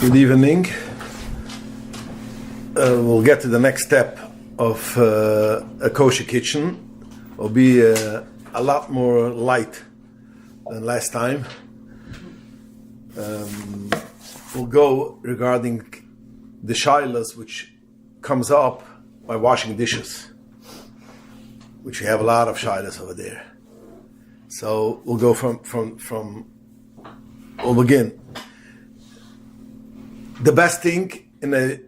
Good evening. We'll get to the next step of a kosher kitchen. Will be a lot more light than last time. We'll go regarding the shilas which comes up by washing dishes, which we have a lot of shilas over there. So we'll go we'll begin. The best thing in a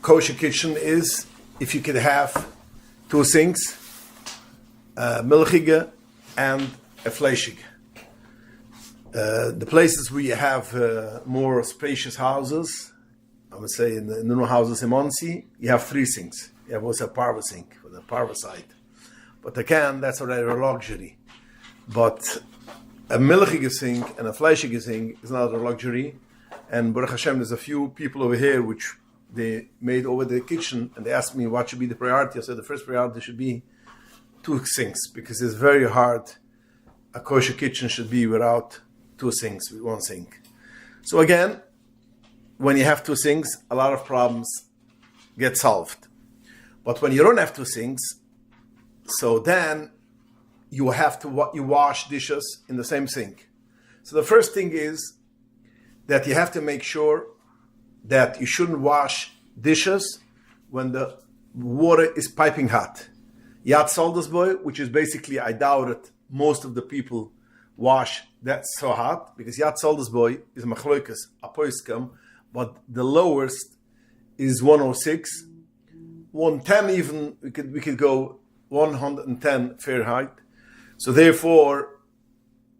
kosher kitchen is if you could have two sinks, a milchige and a fleischige. The places where you have more spacious houses, I would say in the new houses in Monsi, you have three sinks. You have also a parva sink for the parva side. But again, that's already a luxury. But a milchige sink and a fleischige sink is not a luxury. And Baruch Hashem, there's a few people over here which they made over the kitchen, and they asked me what should be the priority. I said the first priority should be two sinks, because it's very hard. A kosher kitchen should be without two sinks, with one sink. So again, when you have two sinks, a lot of problems get solved. But when you don't have two sinks, so then you have to wash dishes in the same sink. So the first thing is that you have to make sure that you shouldn't wash dishes when the water is piping hot. Yat Soldesboy, which is basically, I doubt it, most of the people wash that so hot, because Yat Soldesboy is machloikas, apoiskam, but the lowest is 106, 110 even, we could go 110 Fahrenheit. So therefore,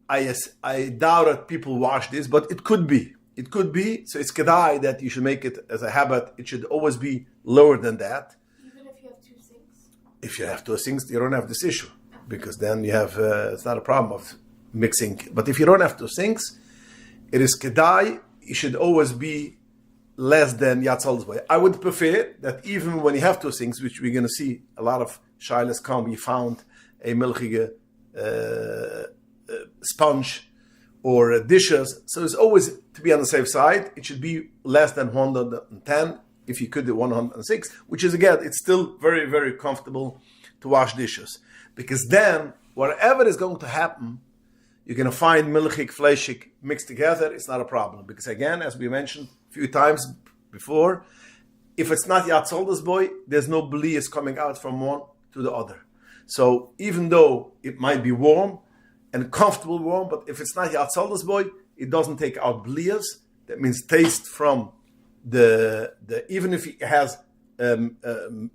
I doubt that people wash this, but it could be. It could be. So it's kedai that you should make it as a habit. It should always be lower than that. Even if you have two sinks? If you have two sinks, you don't have this issue, because then you have, it's not a problem of mixing. But if you don't have two sinks, it is kedai. It should always be less than Yat Soldesboy. I would prefer that even when you have two sinks, which we're going to see a lot of shilas come, you found a milchige sponge or dishes, so it's always to be on the safe side. It should be less than 110. If you could do 106, which is again, it's still very, very comfortable to wash dishes, because then whatever is going to happen, you're going to find milchig, fleischig mixed together. It's not a problem, because again, as we mentioned a few times before, if it's not Yat Soldesboy, there's no blias coming out from one to the other. So even though it might be warm and comfortable warm, but if it's not Yat Soldesboy, it doesn't take out blias. That means taste from the even if it has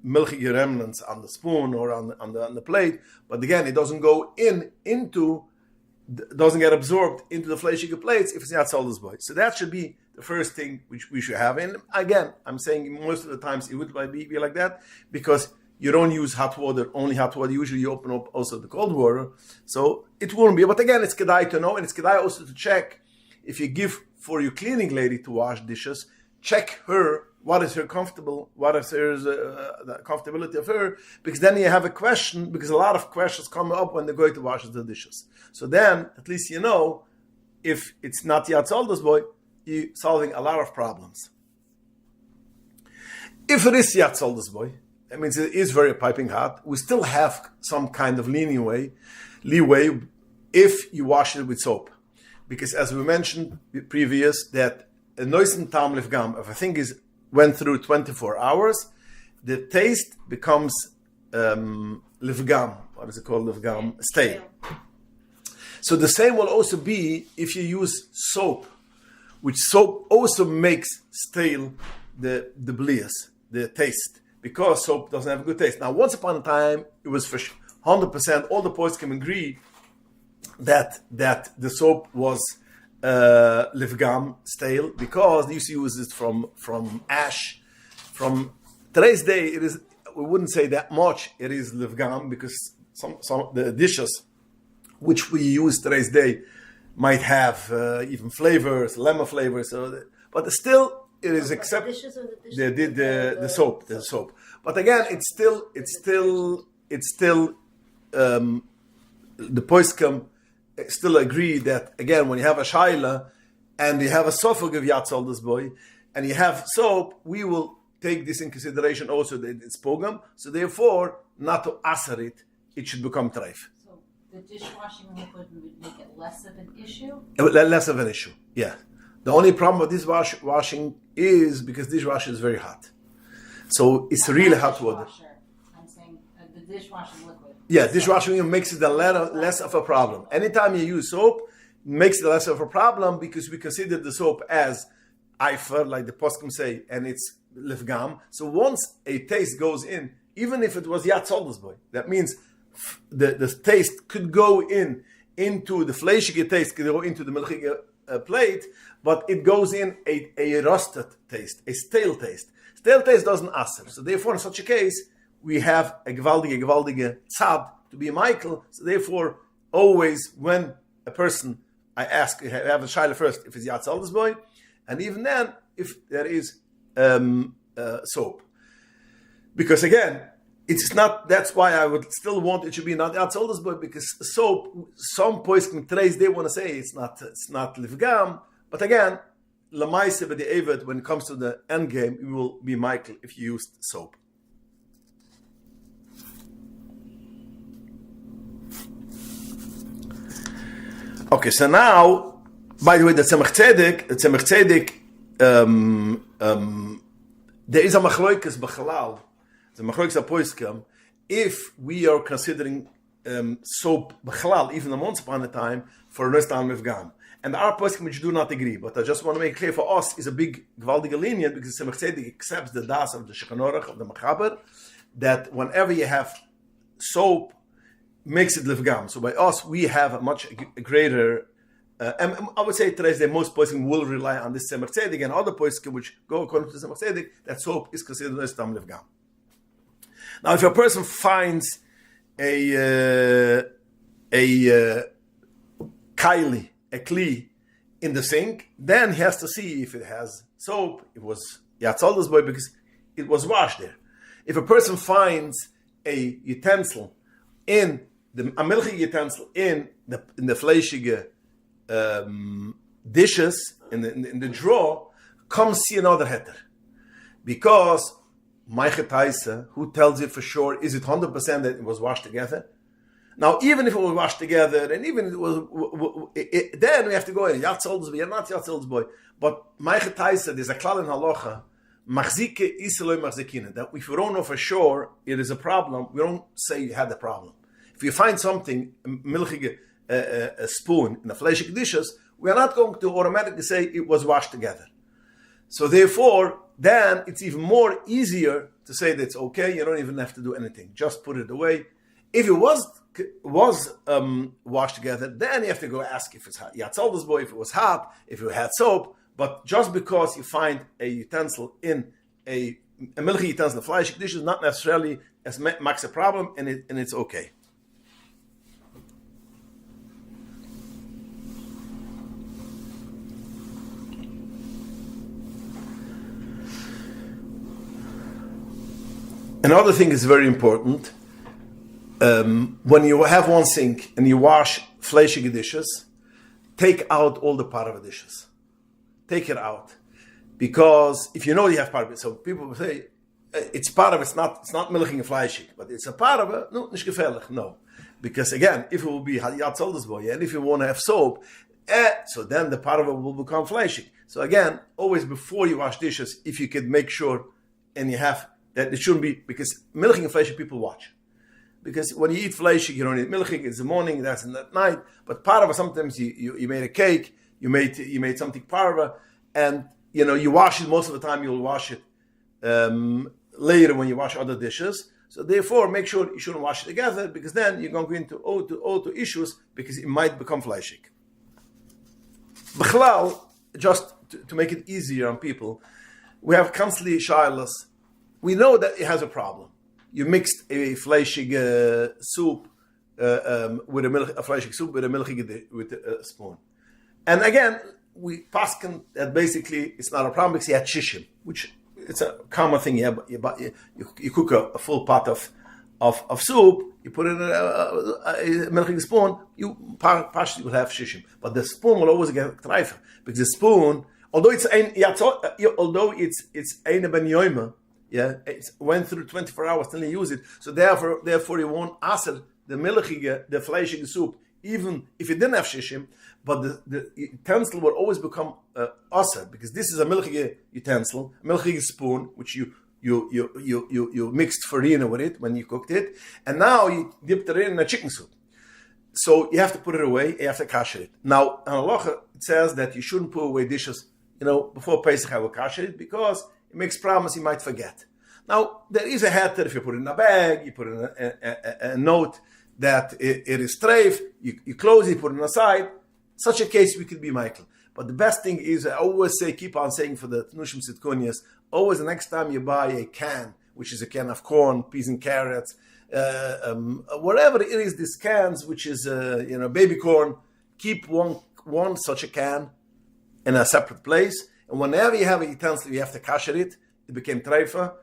milky remnants on the spoon or on the plate, but again, it doesn't go doesn't get absorbed into the fleischige plates if it's Yat Soldesboy. So that should be the first thing which we should have. And again, I'm saying most of the times it would be like that, because you don't use hot water, only hot water. Usually you open up also the cold water. So it won't be. But again, it's kedai to know, and it's kedai also to check. If you give for your cleaning lady to wash dishes, check her, what is her comfortable, what is her the comfortability of her, because then you have a question, because a lot of questions come up when they're going to wash the dishes. So then, at least you know, if it's not Yat Soldesboy, you're solving a lot of problems. If it is Yat Soldesboy, that means it is very piping hot, we still have some kind of leeway if you wash it with soap. Because as we mentioned previous, that a noisen tam lifgam, if a thing went through 24 hours, the taste becomes lifgam. What is it called? Lifgam, stale. So the same will also be if you use soap, which soap also makes stale the blias, the taste, because soap doesn't have a good taste. Now, once upon a time, it was for 100%, all the poets can agree that the soap was livgam, stale, because they used to use it from ash. From today's day, it is, we wouldn't say that much it is livgam, because some the dishes which we use today's day might have even flavors, lemon flavors, but still it is except the soap. But again, it's still the poiskim still agree that again, when you have a shaila and you have a sofog of Yat Soldesboy, and you have soap, we will take this in consideration also that it's pogam. So therefore, not to aser it, it should become treif. So the dishwashing liquid would make it less of an issue? Less of an issue, yeah. The only problem with dishwashing is because dishwasher is very hot. So it's really hot water. I'm saying the dishwashing liquid. Yeah, dishwashing makes it less of a problem. Anytime you use soap, it makes it less of a problem because we consider the soap as eifer, like the poskim say, and it's lifgam. So once a taste goes in, even if it was yatzoldus boy, that means the taste could go into the fleshige taste, could go into the milchige plate, but it goes in a rusted taste, a stale taste. Stale taste doesn't aser. So therefore, in such a case, we have a gewaldige tzad to be Michael. So therefore, always when a person, I ask, I have a shaila first if it's yatzoldus boy, and even then, if there is soap. Because again, it's not, that's why I would still want it should be not yatzoldus boy, because soap, some poskim trace, they want to say it's not livgam, but again, lamaise by the eved, when it comes to the end game, you will be Michael if you used soap. Okay, so now, by the way, the Tzemach Tzedek, there is a machloikas b'chalal, the machloikas apoiskim, if we are considering soap b'chalal, even once upon a time, for rest on mifgam. And our poskim which do not agree, but I just want to make clear for us is a big gewaldige lenient because the Tzemach Tzedek accepts the das of the Shulchan Aruch of the Machaber that whenever you have soap, makes it lifgam. So by us, we have a much greater. And I would say today that most poskim will rely on this Tzemach Tzedek and other poskim which go according to the Tzemach Tzedek that soap is considered as tam lifgam. Now, if a person finds a kaili, a kli in the sink, then he has to see if it has soap. It was yatzoldus boy because it was washed there. If a person finds a utensil in a milchig utensil in the fleshige dishes in the drawer, come see another heter, because who tells you for sure, is it 100% that it was washed together? Now, even if it was washed together, and even if it was, then we have to go in yatzoldus boy, not yatzoldus boy. But there's a klal in halacha, machzike iseloi machzikina, that if we don't know for sure it is a problem, we don't say you had the problem. If you find something, milchige, a spoon in the fleshig dishes, we are not going to automatically say it was washed together. So therefore, then it's even more easier to say that it's okay. You don't even have to do anything. Just put it away. If it was washed together, then you have to go ask if it's hot. Yatzoldus boy, if it was hot, if you had soap. But just because you find a utensil in a milky utensil, fleshig dishes, not necessarily as makes a problem, and it's okay. Another thing is very important. When you have one sink and you wash fleshige dishes, take out all the parva dishes. Take it out, because if you know you have parva, so people will say it's parva. It's not milching and fleshig, but it's a parva. No, nicht gefährlich. No, because again, if it will be yatzoldus boy, and if you want to have soap, so then the parva will become fleshig. So again, always before you wash dishes, if you could make sure and you have that it shouldn't be, because milching and fleshig people watch. Because when you eat fleshig, you don't eat milching. It's the morning, that's in the night. But parva, sometimes you made a cake, you made something parva, and you wash it most of the time. You'll wash it later when you wash other dishes. So therefore, make sure you shouldn't wash it together, because then you're going to go into all two issues, because it might become fleshig. B'chlal, just to make it easier on people, we have constantly shilas. We know that it has a problem. You mixed a fleshig soup with a fleshig soup with a spoon, and again we paskin that basically it's not a problem because you had shishim, which it's a common thing. You cook a full pot of soup, you put it in a milchig spoon, you partially will have shishim, but the spoon will always get treifer, because the spoon Although it's ein ben yoima, it went through 24 hours till you use it. So therefore you won't aser the milchige, the fleischige soup, even if you didn't have shishim. But the utensil will always become aser, because this is a milchige utensil, a milchige spoon, which you mixed farina with it when you cooked it, and now you dipped it in a chicken soup. So you have to put it away, you have to kasher it. Now, in halacha, it says that you shouldn't put away dishes, before Pesach I will kasher it, because it makes promise you might forget. Now, there is a heter if you put it in a bag, you put in a note that it is treif, you close it, put it aside. Such a case, we could be Michael. But the best thing is, I always say, keep on saying for the Tnushim Sitkonias, always the next time you buy a can, which is a can of corn, peas and carrots, whatever it is, these cans, which is baby corn, keep one such a can in a separate place, and whenever you have a utensil, you have to kasher it. It became treifa.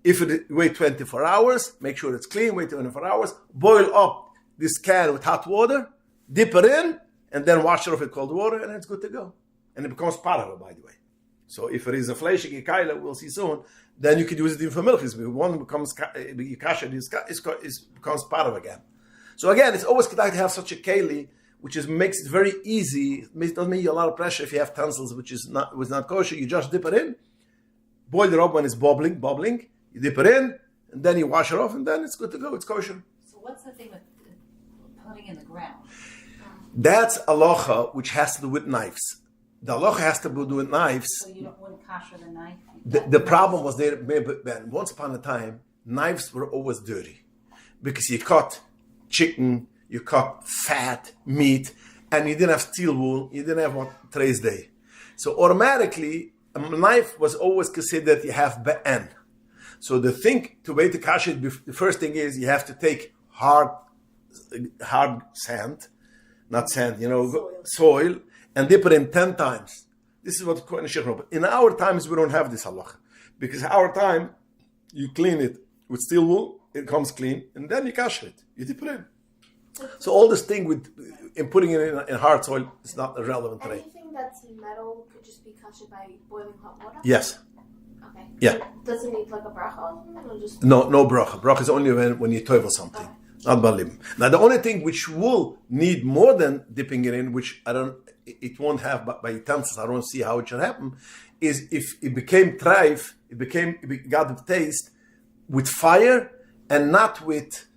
If it wait 24 hours, make sure it's clean. Wait 24 hours. Boil up this can with hot water, dip it in, and then wash it off with cold water, and it's good to go. And it becomes part of it, by the way. So if it is a fleischige kaila, we'll see soon, then you could use it even for milk. If one becomes kasher, it becomes part of it again. So again, it's always good to have such a keli, which makes it very easy. It doesn't make you a lot of pressure if you have utensils which is not kosher. You just dip it in, boil it up when it's bubbling. You dip it in, and then you wash it off, and then it's good to go. It's kosher. So what's the thing with putting in the ground? That's halacha, which has to do with knives. The halacha has to do with knives. So you wouldn't kasher the knife? The problem was there, once upon a time, knives were always dirty. Because you cut chicken, you cut fat, meat, and you didn't have steel wool, you didn't have what today's day. So automatically, a knife was always considered you have be'en. So the thing, to wait to kasher it, the first thing is you have to take hard sand, not sand, soil, and dip it in 10 times. This is what in our times we don't have this halacha, because our time you clean it with steel wool, it comes clean, and then you kasher it, you dip it in. So all this thing in putting it in hard soil is not relevant today. Anything that's metal could just be kasher by boiling hot water? Yes. Okay. Yeah. Does it need like a bracha or just? No bracha. Bracha is only when you toivel something, not balim. Now the only thing which will need more than dipping it in, which it won't have by utensils, I don't see how it should happen, is if it became treif, it got the taste with fire and not with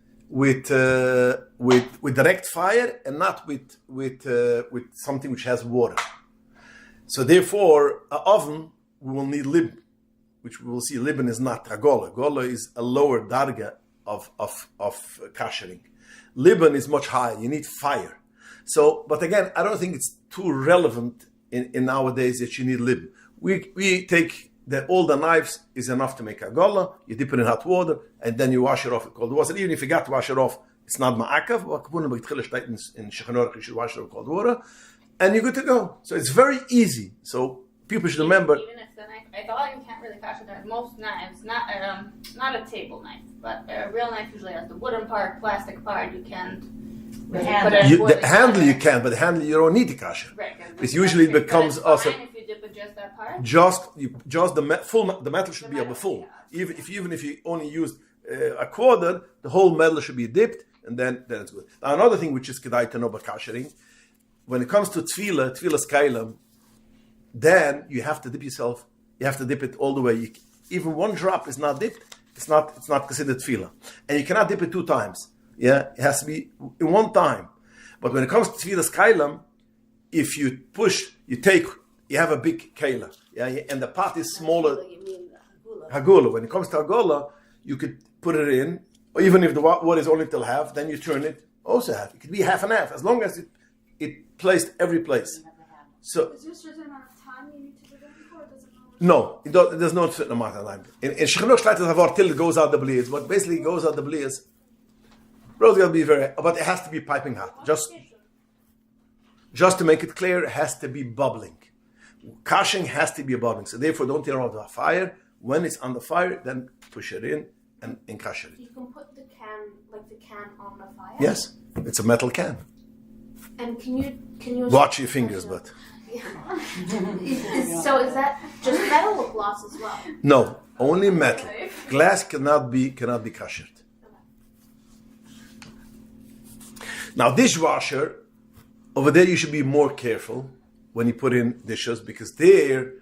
direct fire, and not with something which has water. So therefore, an oven we will need lib, which we will see. Libin is not hagola. Gola is a lower darga of kashering. Libin is much higher. You need fire. So, but again, I don't think it's too relevant in nowadays that you need lib. We take that all the knives is enough to make a gola. You dip it in hot water, and then you wash it off with cold water. Even if you got to wash it off, it's not ma'akav. In Shechanor, you should wash it with cold water, and you're good to go. So it's very easy. So people should remember. Even if the knife, I thought you can't really kasher that. Most knives, not a table knife, but a real knife usually has the wooden part, plastic part. You can't. The handle you can, but the handle you don't need to kasher. Right. Because usually it becomes also. If you dip it just that part. Just the metal should be of the full. Yeah. Even if you only used a quarter, the whole metal should be dipped, and then it's good. Now another thing which is kedai to know about kashering, when it comes to tefillah skailam, then you have to dip yourself. You have to dip it all the way. Even one drop is not dipped. It's not considered tefillah, and you cannot dip it 2 times. Yeah, it has to be in one time. But when it comes to tefillah skailam, if you push, you have a big kela, and the pot is smaller. Hagula. When it comes to hagula, you could put it in, or even if the water is only till half, then you turn it also half. It could be half and half, as long as it placed every place. So is there a certain amount of time you need to do it for? Does it no, there's no certain amount of time. In Shechanor Shleit is a word till it goes out the blias, but basically it goes out the blias. But it has to be piping hot. Just to make it clear, it has to be bubbling. Kashing has to be bubbling. So therefore, don't turn off the fire. When it's on the fire, then push it in and kasher it. You can put the can on the fire? Yes, it's a metal can. And can you watch your fingers, but So is that just metal or glass as well? No, only metal. Glass cannot be kashered. Now, dishwasher, over there you should be more careful when you put in dishes, because there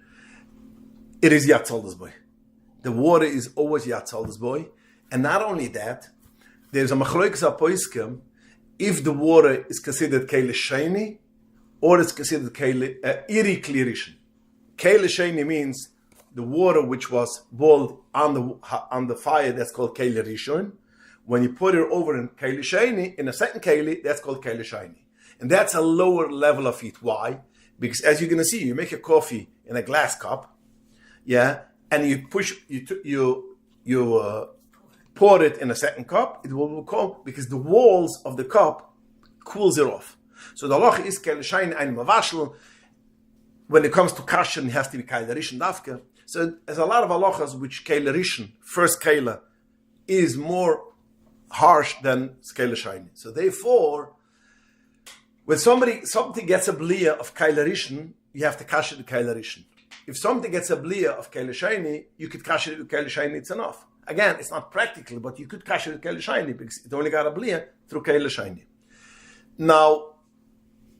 it is yatzaldas boy. The water is always yatzaldas boy, and not only that, there's a machloikas apoiskim if the water is considered keile sheni or it's considered keile iri klirishin. Keile sheni means the water which was boiled on the fire, that's called keile rishon. When you put it over in keile sheni, in a second keile, that's called keile sheni. And that's a lower level of heat. Why? Because as you're going to see, you make a coffee in a glass cup, and you push, you pour it in a second cup, it will come, because the walls of the cup cools it off. So the halacha is keile sheni ein mavashel. When it comes to kasher, it has to be keile rishon dafka. So there's a lot of halachas which keile rishon, first keile, is more harsh than keile sheni. So therefore, when something gets a bliya of keile rishon, you have to kasher the keile rishon. If something gets a bliya of keile sheni, you could kasher it with keile sheni, it's enough. Again, it's not practical, but you could kasher it with keile sheni because it only got a bliya through keile sheni. Now,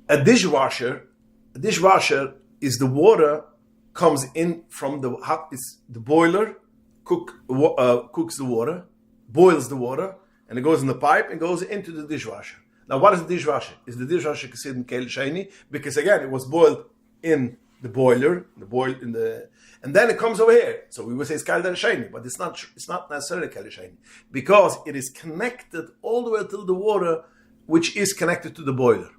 a dishwasher is the water comes in from the boiler, cooks the water, boils the water, and it goes in the pipe and goes into the dishwasher. Now, what is the dishwasher? Is the dishwasher considered keile sheni? Because again, it was boiled in the boiler, and then it comes over here. So we would say it's keile sheni, but it's not necessarily keile sheni because it is connected all the way till the water, which is connected to the boiler.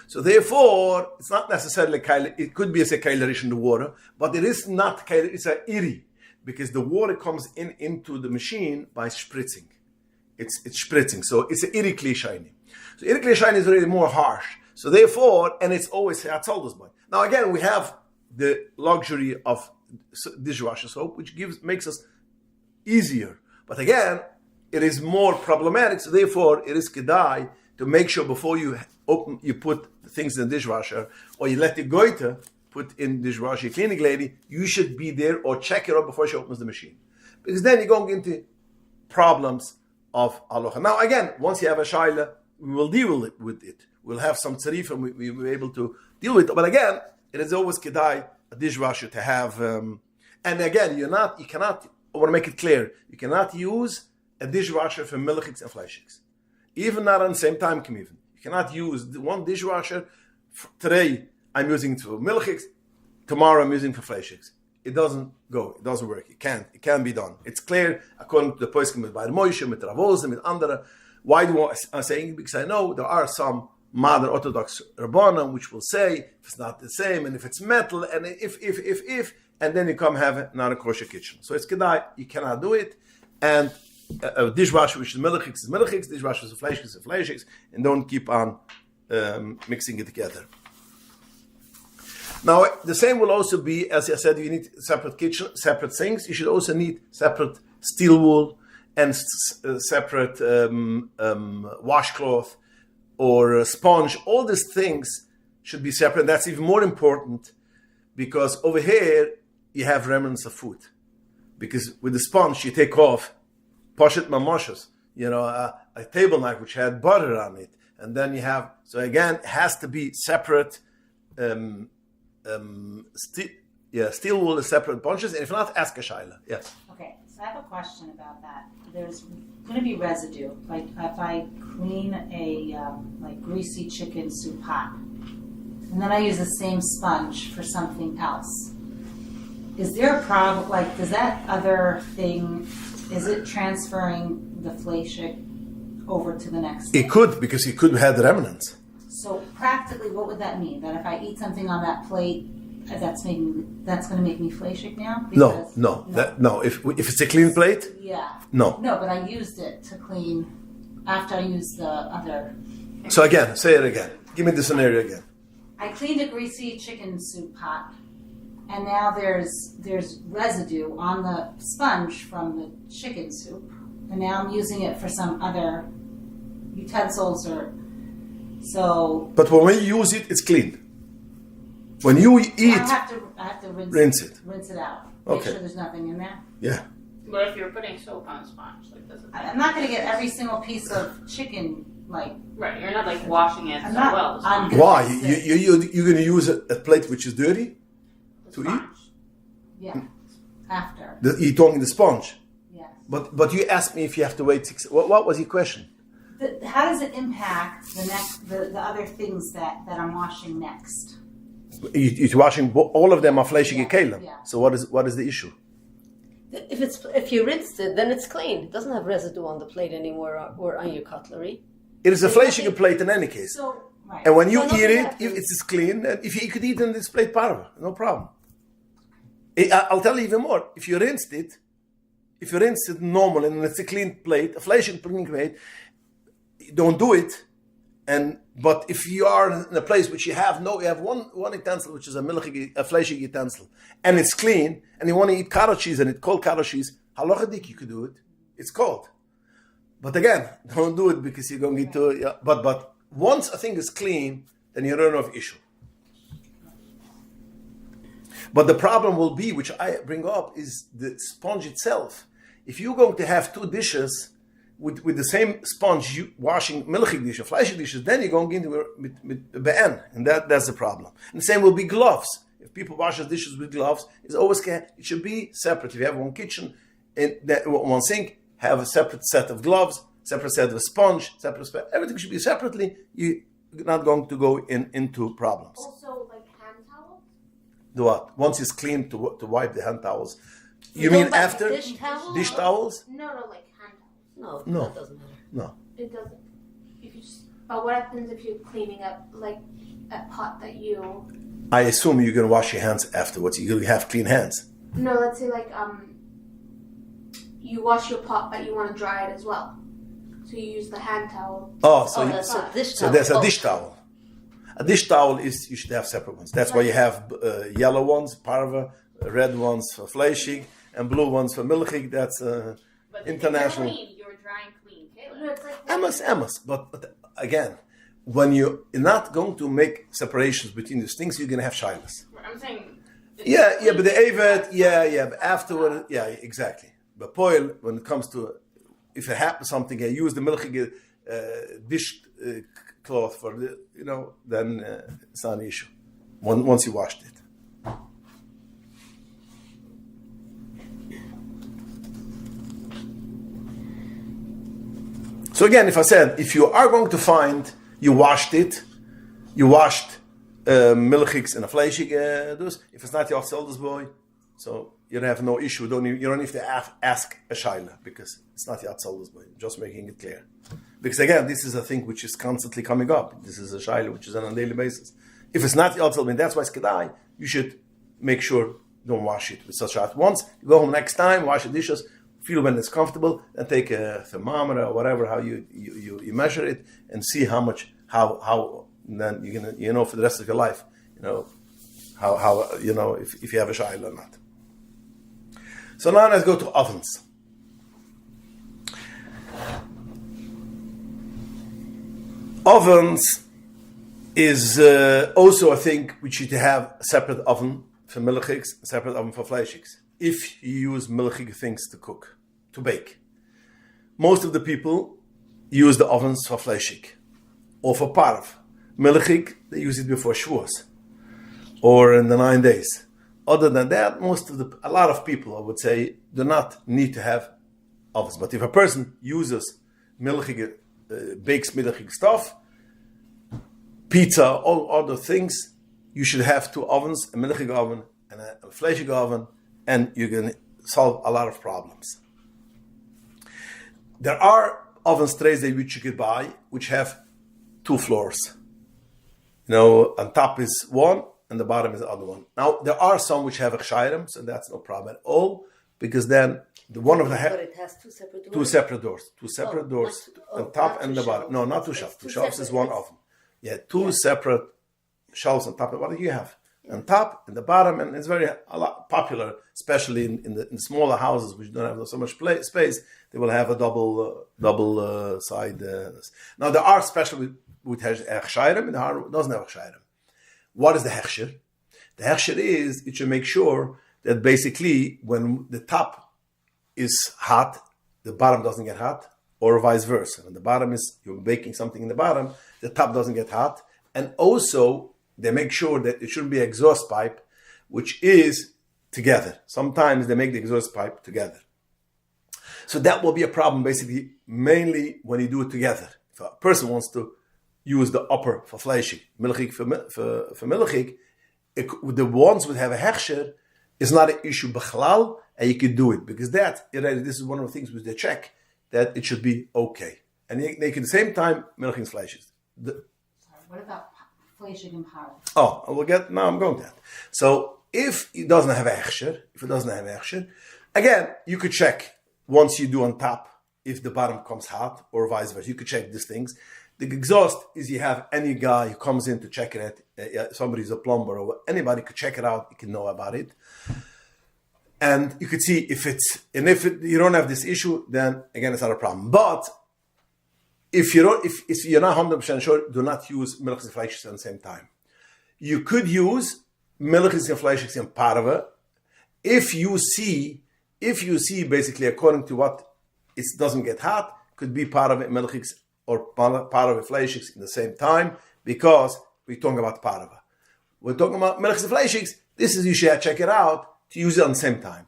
So therefore, it's not necessarily keile. It could be a keile rishon the water, but it is not keile. It's a iri, because the water comes into the machine by spritzing. It's spritzing, so it's a iri kli shiny. So iri kli shiny is really more harsh. So therefore, and it's always hatzaldas boy. Now again, we have the luxury of dishwasher soap, which makes us easier. But again, it is more problematic. So therefore, it is kedai to make sure before you put things in the dishwasher, or you let the goiter put in dishwasher, your cleaning lady, you should be there or check it out before she opens the machine. Because then you're going into problems of halacha. Now again, once you have a shaila, we will deal with it. We'll have some tzarif and we'll be able to deal with it. But again, it is always kedai, a dishwasher to have, and again, I want to make it clear, you cannot use a dishwasher for milchiks and fleishiks. Even not on the same time, even. You cannot use one dishwasher. Today, I'm using it for milchiks. Tomorrow, I'm using it for fleishiks. It doesn't go. It doesn't work. It can't be done. It's clear, according to the poskim with Moshe, with Ravos, with Andere. Why do I saying it? Because I know there are some modern Orthodox Rabbanim which will say if it's not the same, and if it's metal, and if, and then you come have not a kosher kitchen. So it's kedai. You cannot do it, and a dishwasher which is milchiks, dishwasher is fleishiks, and don't keep on mixing it together. Now, the same will also be, as I said, you need separate kitchen, separate sinks. You should also need separate steel wool and separate washcloth or sponge. All these things should be separate. That's even more important because over here you have remnants of food. Because with the sponge you take off poshet mamoshes, a table knife which had butter on it, and then you have. So again, it has to be separate. Steel wool is separate bunches, and if not, ask a shaila. Yes. Okay, so I have a question about that. There's going to be residue. Like if I clean a greasy chicken soup pot, and then I use the same sponge for something else. Is there a problem? Like, does that other thing, is it transferring the fleishik over to the next thing? It could, because it could have remnants. So practically, what would that mean? That if I eat something on that plate, that's going to make me fleishik now? No. If it's a clean plate, no. No, but I used it to clean after I used the other. So again, say it again. Give me the scenario again. I cleaned a greasy chicken soup pot, and now there's residue on the sponge from the chicken soup, and now I'm using it for some other utensils or so. But when we use it, it's clean. When you eat, I have to rinse it. Rinse it out. Okay. Make sure there's nothing in there. Yeah. But if you're putting soap on a sponge, like does it? I'm not going to get every single piece of chicken, like, Right, you're not like washing it I'm so not- well. I'm The good. Why? You're going to use a plate which is dirty to eat? sponge. yeah, after. You're talking the sponge. Yes. But you asked me if you have to wait 6. What was your question? How does it impact the other things that I'm washing next? You're washing all of them are fleshige kelim. Yeah. So what is the issue? If you rinsed it, then it's clean. It doesn't have residue on the plate anymore or on your cutlery. It is a fleshige plate in any case. So, right. And when you So eat nothing it, happens. if it's clean, and if you could eat in this plate, parva, no problem. I'll tell you even more. If you rinse it normal and it's a clean plate, a fleshige clean plate, don't do it. But if you are in a place which you have one utensil which is a fleshige utensil, and it's clean, and you want to eat cottage cheese and it's cold cottage cheese, halachadik you could do it. It's cold. But again, don't do it because you're going to get to. Yeah, but once a thing is clean, then you don't have issue. But the problem will be, which I bring up, is the sponge itself. If you're going to have 2 dishes with the same sponge, you washing milchig dishes, fleshig dishes, then you're going into with be'en, and that's the problem. And the same will be gloves. If people wash the dishes with gloves, it should be separate. If you have one kitchen and one sink, have a separate set of gloves, separate set of sponge, everything should be separately. You're not going to go into problems. Also, like hand towels? Do what? Once it's clean to wipe the hand towels. You What mean about after dish towels? dish towels? No, like hand towels. No, No. that doesn't matter. No. It doesn't. You could just. But what happens if you're cleaning up like a pot that you? I assume you're going to wash your hands afterwards. You're going to have clean hands. No, let's say like you wash your pot, but you want to dry it as well. So you use the hand towel. Oh, so That's a dish so towel. there's a Oh, dish towel. A dish towel is you should have separate ones. That's why you have yellow ones, parva, red ones for fleshig, and blue ones for milchig. That's But international. If you're clean, you're drying clean, No, Kayla. it's like Amos. But again, when you're not going to make separations between these things, you're going to have shilas. I'm saying. Yeah, but the Avet, but afterward, exactly. But poil, when it comes to, if it happens something, I use the milchige dish cloth for the, then it's not an issue. Once you washed it. So again, if you are going to find, you washed milchigs and a fleshig dus. If it's not your eldest boy, so you have no issue. You don't need to ask a shaila because it's not your eldest boy. Just making it clear. Because again, this is a thing which is constantly coming up. This is a shaila which is on a daily basis. If it's not your eldest boy, that's why it's kedai. You should make sure don't wash it with such a once. You go home next time, wash the dishes. Feel when it's comfortable, and take a thermometer or whatever how you measure it and see how much how then you're gonna for the rest of your life how if you have a shaila or not. So now let's go to ovens. Ovens is also a thing which you have a separate oven for milchigs, a separate oven for fleshigs. If you use milchig things to bake. Most of the people use the ovens for fleshig or for parv. Milchig, they use it before Shavuos or in the 9 days. Other than that, a lot of people, I would say, do not need to have ovens. But if a person uses milchig, bakes milchig stuff, pizza, all other things, you should have 2 ovens, a milchig oven and a fleshig oven, and you're going to solve a lot of problems. There are oven trays which you could buy, which have 2 floors. On top is one, and the bottom is the other one. Now, there are some which have a shiurim, so that's no problem at all, because then but it has 2 separate doors. 2 separate doors. 2 separate Oh, doors, not- on top not and two the bottom. shelves. No, not 2 It's shelves. 2 two shelves is separate. one oven. 2 separate shelves on top. What do you have? On top and the bottom, and it's very popular, especially in the smaller houses which don't have so much space. They will have a double side. Now there are special which has hechshiurim and there doesn't have hechshiurim. What is the hechshir? The hechsher is, it should make sure that basically when the top is hot, the bottom doesn't get hot, or vice versa. When the bottom is, you're baking something in the bottom, the top doesn't get hot. And also, they make sure that it shouldn't be exhaust pipe, which is together. Sometimes they make the exhaust pipe together. So that will be a problem, basically, mainly when you do it together. If a person wants to use the upper for fleischig, milchig for milchig, the ones would have a hechsher is not an issue bechlal, and you can do it, because this is one of the things which they check, that it should be okay. And they can at the same time, milchig and fleischig. Sorry, what about fleischig and powder? Oh, I'm going to that. So if it doesn't have a hechsher, again, you could check once you do on top if the bottom comes hot or vice versa. You could check these things. The exhaust is you have any guy who comes in to check it, somebody's a plumber or anybody could check it out, you can know about it. And you could see if you don't have this issue, then again, it's not a problem. But if you're not 100% sure, do not use milchig and fleischig at the same time. You could use milchig and fleischig and parve if you see basically according to what it doesn't get hot, could be parve milchig or parve fleischig in the same time, because we're talking about parve. We're talking about milchig and fleischig. This is, you should check it out to use it on the same time.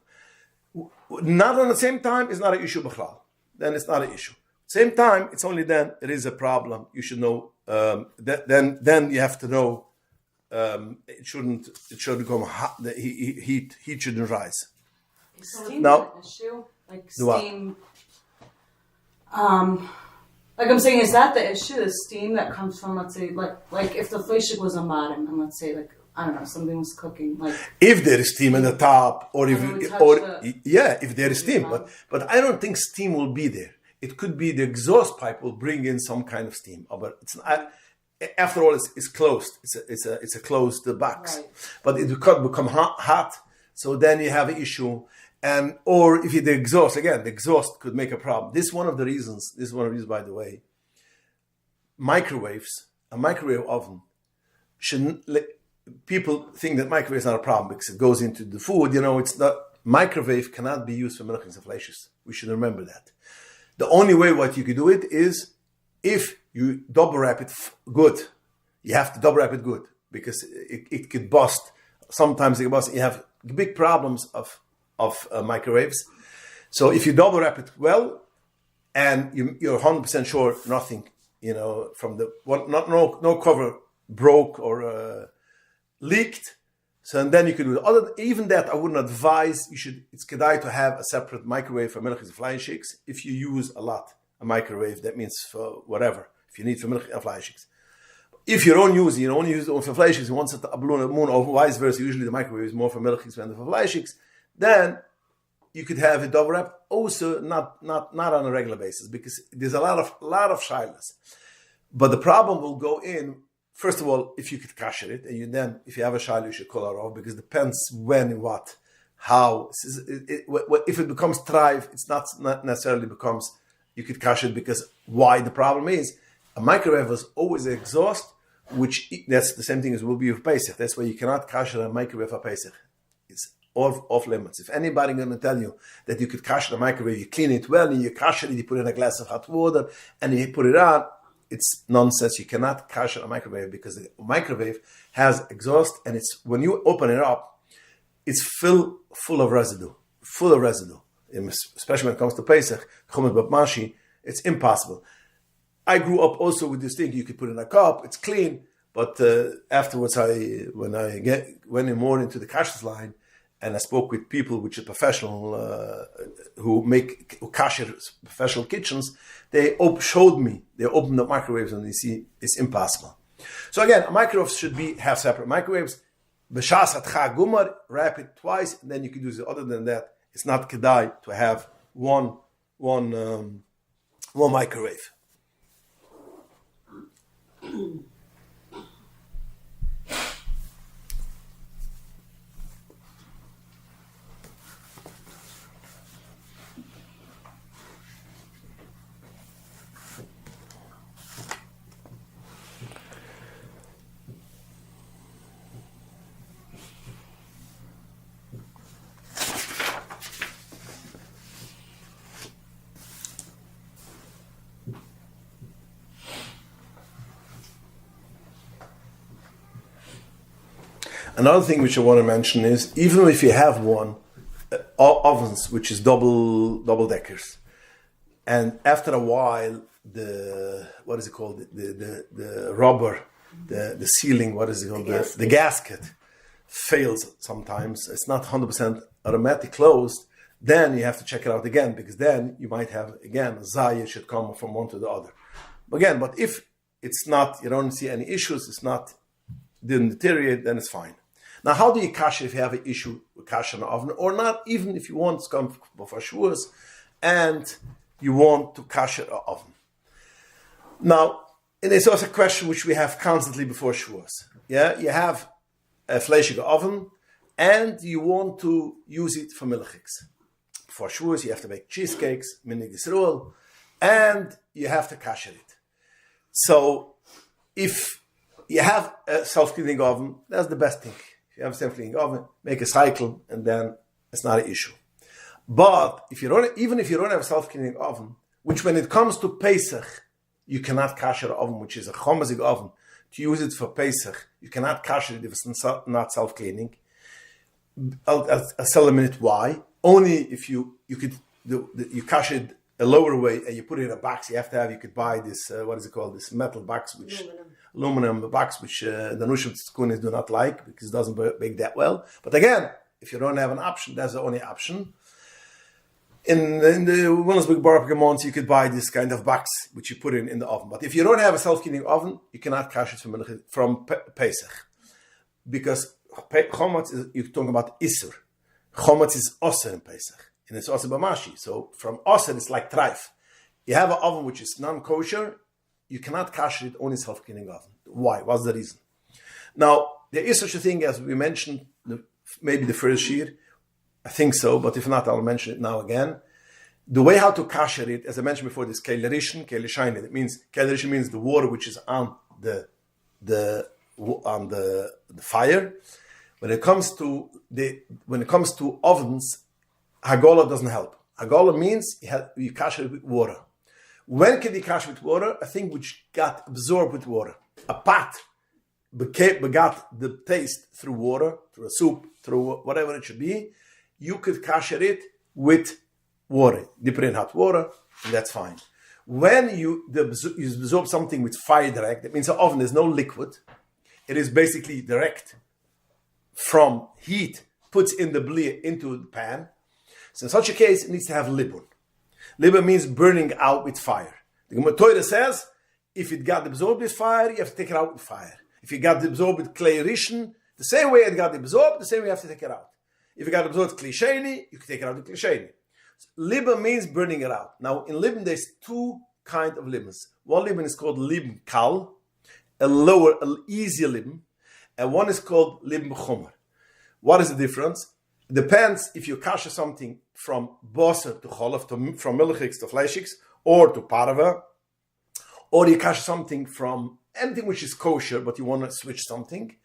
Not on the same time is not an issue b'chlal. Then it's not an issue. Same time, it's only then it is a problem. You should know. Then you have to know. It shouldn't become hot. The heat shouldn't rise. Is steam Now- an issue? Like The what? steam. Like I'm saying, is that the issue? The steam that comes from, let's say, like if the fleischig was on bottom, and let's say, like, I don't know, something was cooking, like If there is steam in the top, or if And we touch if there is steam, but I don't think steam will be there. It could be the exhaust pipe will bring in some kind of steam, but it's not. After all, it's closed. It's a closed box, Right. but it could become hot. So then you have an issue, or if the exhaust could make a problem. This is one of the reasons. By the way, a microwave oven shouldn't. People think that microwave is not a problem because it goes into the food. It's not. Microwave cannot be used for milchig and fleischig. We should remember that. The only way what you could do it is if you double wrap it good. You have to double wrap it good because it could bust. Sometimes it can bust. You have big problems of microwaves. So if you double wrap it well, and you're 100% sure nothing, from the no cover broke or leaked, so and then you can do it. Even that, I wouldn't advise. It's kedai to have a separate microwave for milchig and fleischig. If you use a microwave, that means for whatever. If you need for milchig and fleischig. If you don't use it for fleischig, once it's a balloon moon or vice versa, usually the microwave is more for milchig than for fleischig, then you could have it double wrapped. Also, not on a regular basis because there's a lot of shilas. But the problem will go in. First of all, if you could kasher it, and if you have a shayla, you should call it off because it depends when and what, how. If it becomes trive, it's not necessarily becomes you could kasher it because why? The problem is a microwave is always an exhaust, which that's the same thing as will be with Pesach. That's why you cannot kasher a microwave for Pesach. It's off limits. If anybody going to tell you that you could kasher a microwave, you clean it well, and you kasher it, you put in a glass of hot water, and you put it on. It's nonsense. You cannot kasher a microwave because the microwave has exhaust, and it's when you open it up, it's full of residue. Especially when it comes to Pesach, chumet b'mashi, it's impossible. I grew up also with this thing. You could put in a cup, it's clean, but afterwards, when I went in more into the kashrus line, and I spoke with people which are professional who kasher professional kitchens. They showed me. They opened the microwaves and they see it's impossible. So again, microwaves should have separate microwaves. B'shas atcha gumar, wrap it twice, and then you can use it. Other than that, it's not kedai to have one microwave. Another thing which I want to mention is, even if you have one, ovens which is double deckers, and after a while the rubber, the sealing, the gasket fails sometimes. It's not 100% automatic closed. Then you have to check it out again, because then you might have again a zayah should come from one to the other. Again, but if it's not, you don't see any issues, didn't deteriorate, then it's fine. Now, how do you kasher if you have an issue with kasher in the oven, or not even if you want to come for shavuos and you want to kasher the oven? Now, and it's also a question which we have constantly before shavuos. Yeah, you have a fleishige oven and you want to use it for milchiks. For shavuos, you have to make cheesecakes, minig Yisrael, and you have to kasher it. So, if you have a self-cleaning oven, that's the best thing. If you have a self-cleaning oven, make a cycle, and then it's not an issue. But even if you don't have a self-cleaning oven, which when it comes to Pesach, you cannot kasher the oven, which is a chomazig oven, to use it for Pesach, you cannot kasher it if it's not self-cleaning. I'll tell a minute why. Only if you kasher it a lower way and you put it in a box. You could buy this, this metal box, which aluminum box, which the Nushim Tkunis do not like because it doesn't bake that well. But again, if you don't have an option, that's the only option. In the Williamsburg barbecue months, you could buy this kind of box which you put in the oven. But if you don't have a self-cleaning oven, you cannot kasher it from Pesach, because chometz is, you're talking about isur. Chometz is osir in Pesach, and it's osir b'mashi. So from osir, it's like treif. You have an oven which is non-kosher, you cannot kasher it only self-cleaning oven. Why? What's the reason? Now, there is such a thing as we mentioned, maybe the first year. I think so, but if not, I'll mention it now again. The way how to kasher it, as I mentioned before, this keilerishin, keilishayin. It means keilerishin means the water which is on the fire. When it comes to ovens, hagola doesn't help. Hagola means you kasher it with water. When can you kasher with water? A thing which got absorbed with water. A pot begot the taste through water, through a soup, through whatever it should be. You could kasher it with water. Dip it in hot water, and that's fine. When you absorb something with fire direct, that means the oven, there's no liquid. It is basically direct from heat, puts in the blia into the pan. So in such a case, it needs to have libun. Libun means burning out with fire. The Gemara Torah says, if it got absorbed with fire, you have to take it out with fire. If it got absorbed with clay rishon, the same way it got absorbed, the same way you have to take it out. If it got absorbed with klisheni, you can take it out with klisheni. So, libun means burning it out. Now, in libun, there's two kinds of libuns. One libun is called libun kal, an easier libun, and one is called libun b'chomer. What is the difference? It depends if you kasher something from boser to cholov, from milchiks to fleishiks, or to parva, or you kasher something from anything which is kosher, but you want to switch something.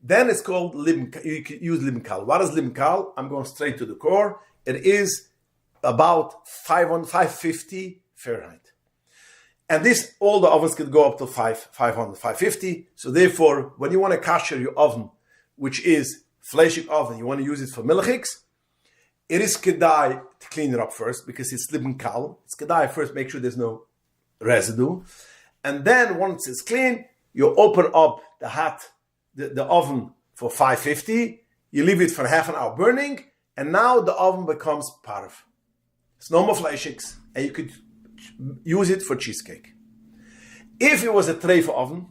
Then it's called libun. You can use libun kal. What is libun kal? I'm going straight to the core. It is about 550 Fahrenheit. And all the ovens could go up to 500, 550. So therefore, when you want to kasher your oven, which is fleishik oven, you want to use it for milchiks, it is kedai to clean it up first, because it's libun kal. It's kedai first, make sure there's no residue. And then once it's clean, you open up the oven for 550, you leave it for half an hour burning, and now the oven becomes parv. It's no more fleishiks, and you could use it for cheesecake. If it was a treifa oven,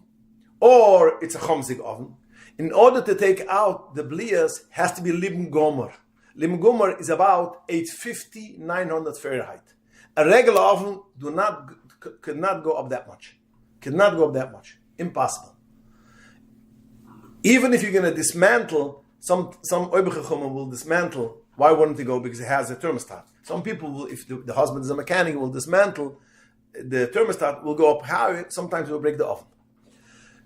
or it's a chomzig oven, in order to take out the blias, has to be libun gomer. Libun gomer is about 850, 900 Fahrenheit. A regular oven could not go up that much. Cannot go up that much. Impossible. Even if you're going to dismantle, some oibechachomim will dismantle. Why wouldn't they go? Because it has a thermostat. Some people will, if the husband is a mechanic, will dismantle the thermostat, will go up higher. Sometimes will break the oven.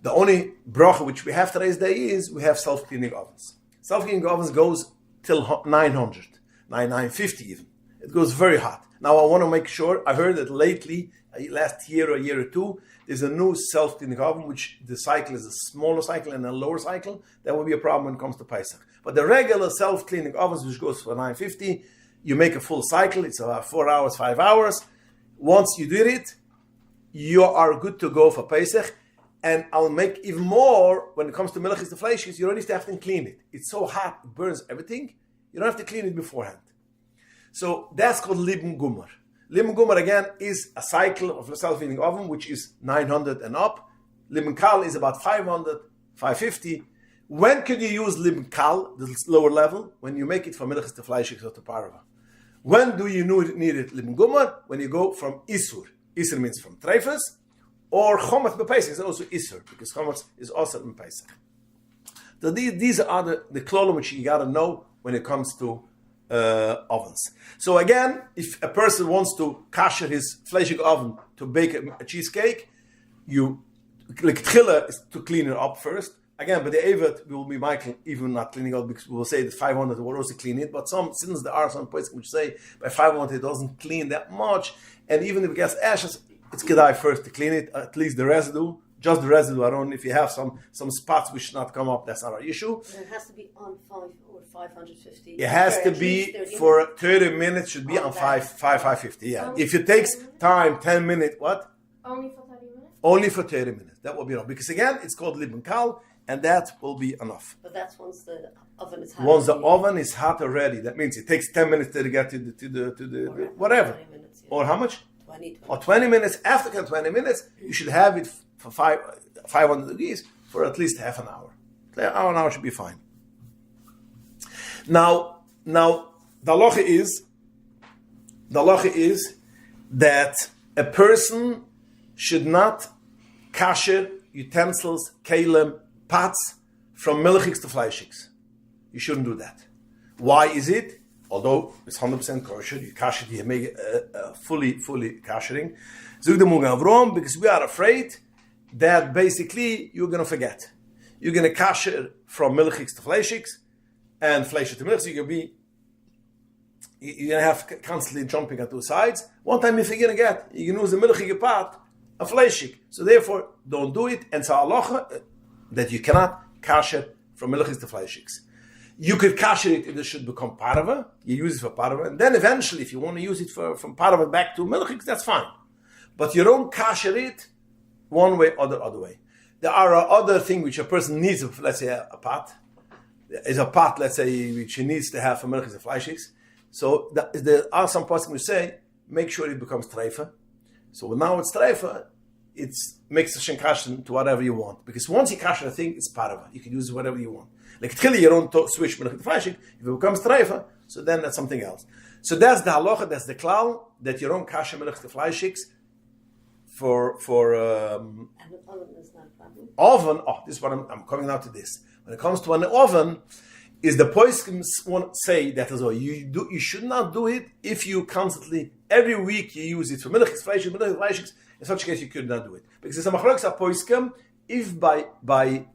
The only bracha which we have today's day is we have self-cleaning ovens. Self-cleaning ovens goes till 900, 950 even. It goes very hot. Now I want to make sure, I heard that lately last year or a year or two, there's a new self-cleaning oven, which the cycle is a smaller cycle and a lower cycle. That will be a problem when it comes to Pesach. But the regular self-cleaning ovens, which goes for $9.50, you make a full cycle. It's about 4 hours, 5 hours. Once you did it, you are good to go for Pesach. And I'll make even more when it comes to melachis the fleishes. You don't have to clean it. It's so hot, it burns everything. You don't have to clean it beforehand. So that's called Libn Gummer. Libn Gummer again is a cycle of a self-cleaning oven, which is 900 and up. Libn Kal is about 500, 550. When can you use Libn Kal, the lower level? When you make it for melachis the fleishes or to parva. When do you need it, Libn Gummer? When you go from Isur. Isur means from Treifas. Or Chometz B'Pesach is also Isur, because Chometz is also in Pesach. So these are the klolim which you got to know when it comes to ovens. So again, if a person wants to kasher his fleshig oven to bake a cheesecake, you like tchila is to clean it up first. Again, but the Evet will be Michael even not cleaning up, because we will say that 500 will also clean it. But since there are some places which say by 500 it doesn't clean that much, and even if it gets ashes, it's G'day first to clean it, at least the residue, just the residue. I don't know if you have some spots which should not come up, that's not our issue. And it has to be on 5 or 550. It has to be for 30 minutes, should be on 550, yeah. If it takes time, 10 minutes, what? Only for 30 minutes? Only for 30 minutes, that will be enough. Because again, it's called Libn Kal, and that will be enough. But that's once the oven is hot. Once the oven is hot already, that means it takes 10 minutes to get to the whatever. 20 minutes, yeah. Or how much? 20. Or 20 minutes. After 20 minutes, you should have it for 500 degrees for at least half an hour. An hour should be fine. Now the halacha is that a person should not kasher utensils, kalim, pots from milchiks to fleishiks. You shouldn't do that. Why is it? Although it's 100% kosher, you kasher, you make fully kashering. Zug the Mugan Avrom, because we are afraid that basically you're going to forget. You're going to kasher from milchiks to fleishiks, and fleishik to milchiks. You're going to have constantly jumping at two sides. One time if you're going to get, you can use the milchik pot, a fleishik. So therefore, don't do it. And so halacha that you cannot kasher from milchiks to fleishiks. You could kasher it if it should become parva. You use it for parva, and then eventually, if you want to use it from parva back to milchiks, that's fine. But you don't kasher it one way or the other way. There are other things which a person needs. Let's say a pot is a pot. Let's say which he needs to have for milchiks and fleishiks. So there are some persons who say make sure it becomes treifa. So now it's treifa. It makes the shenkashen to whatever you want, because once you kasher a thing, it's parva. You can use it whatever you want. Like tchili, you don't switch milchik to fleishik. If it becomes treifa, so then that's something else. So that's the halacha, that's the klal, that you don't kasher milchik to fleishiks for And the oven is not a problem. oven. Oh, this is what I'm coming out to this. When it comes to an oven, is the poskim say that as well. You should not do it if you constantly every week you use it for milchik fleishiks. In such a case, you could not do it, because it's a machlokes poskim if by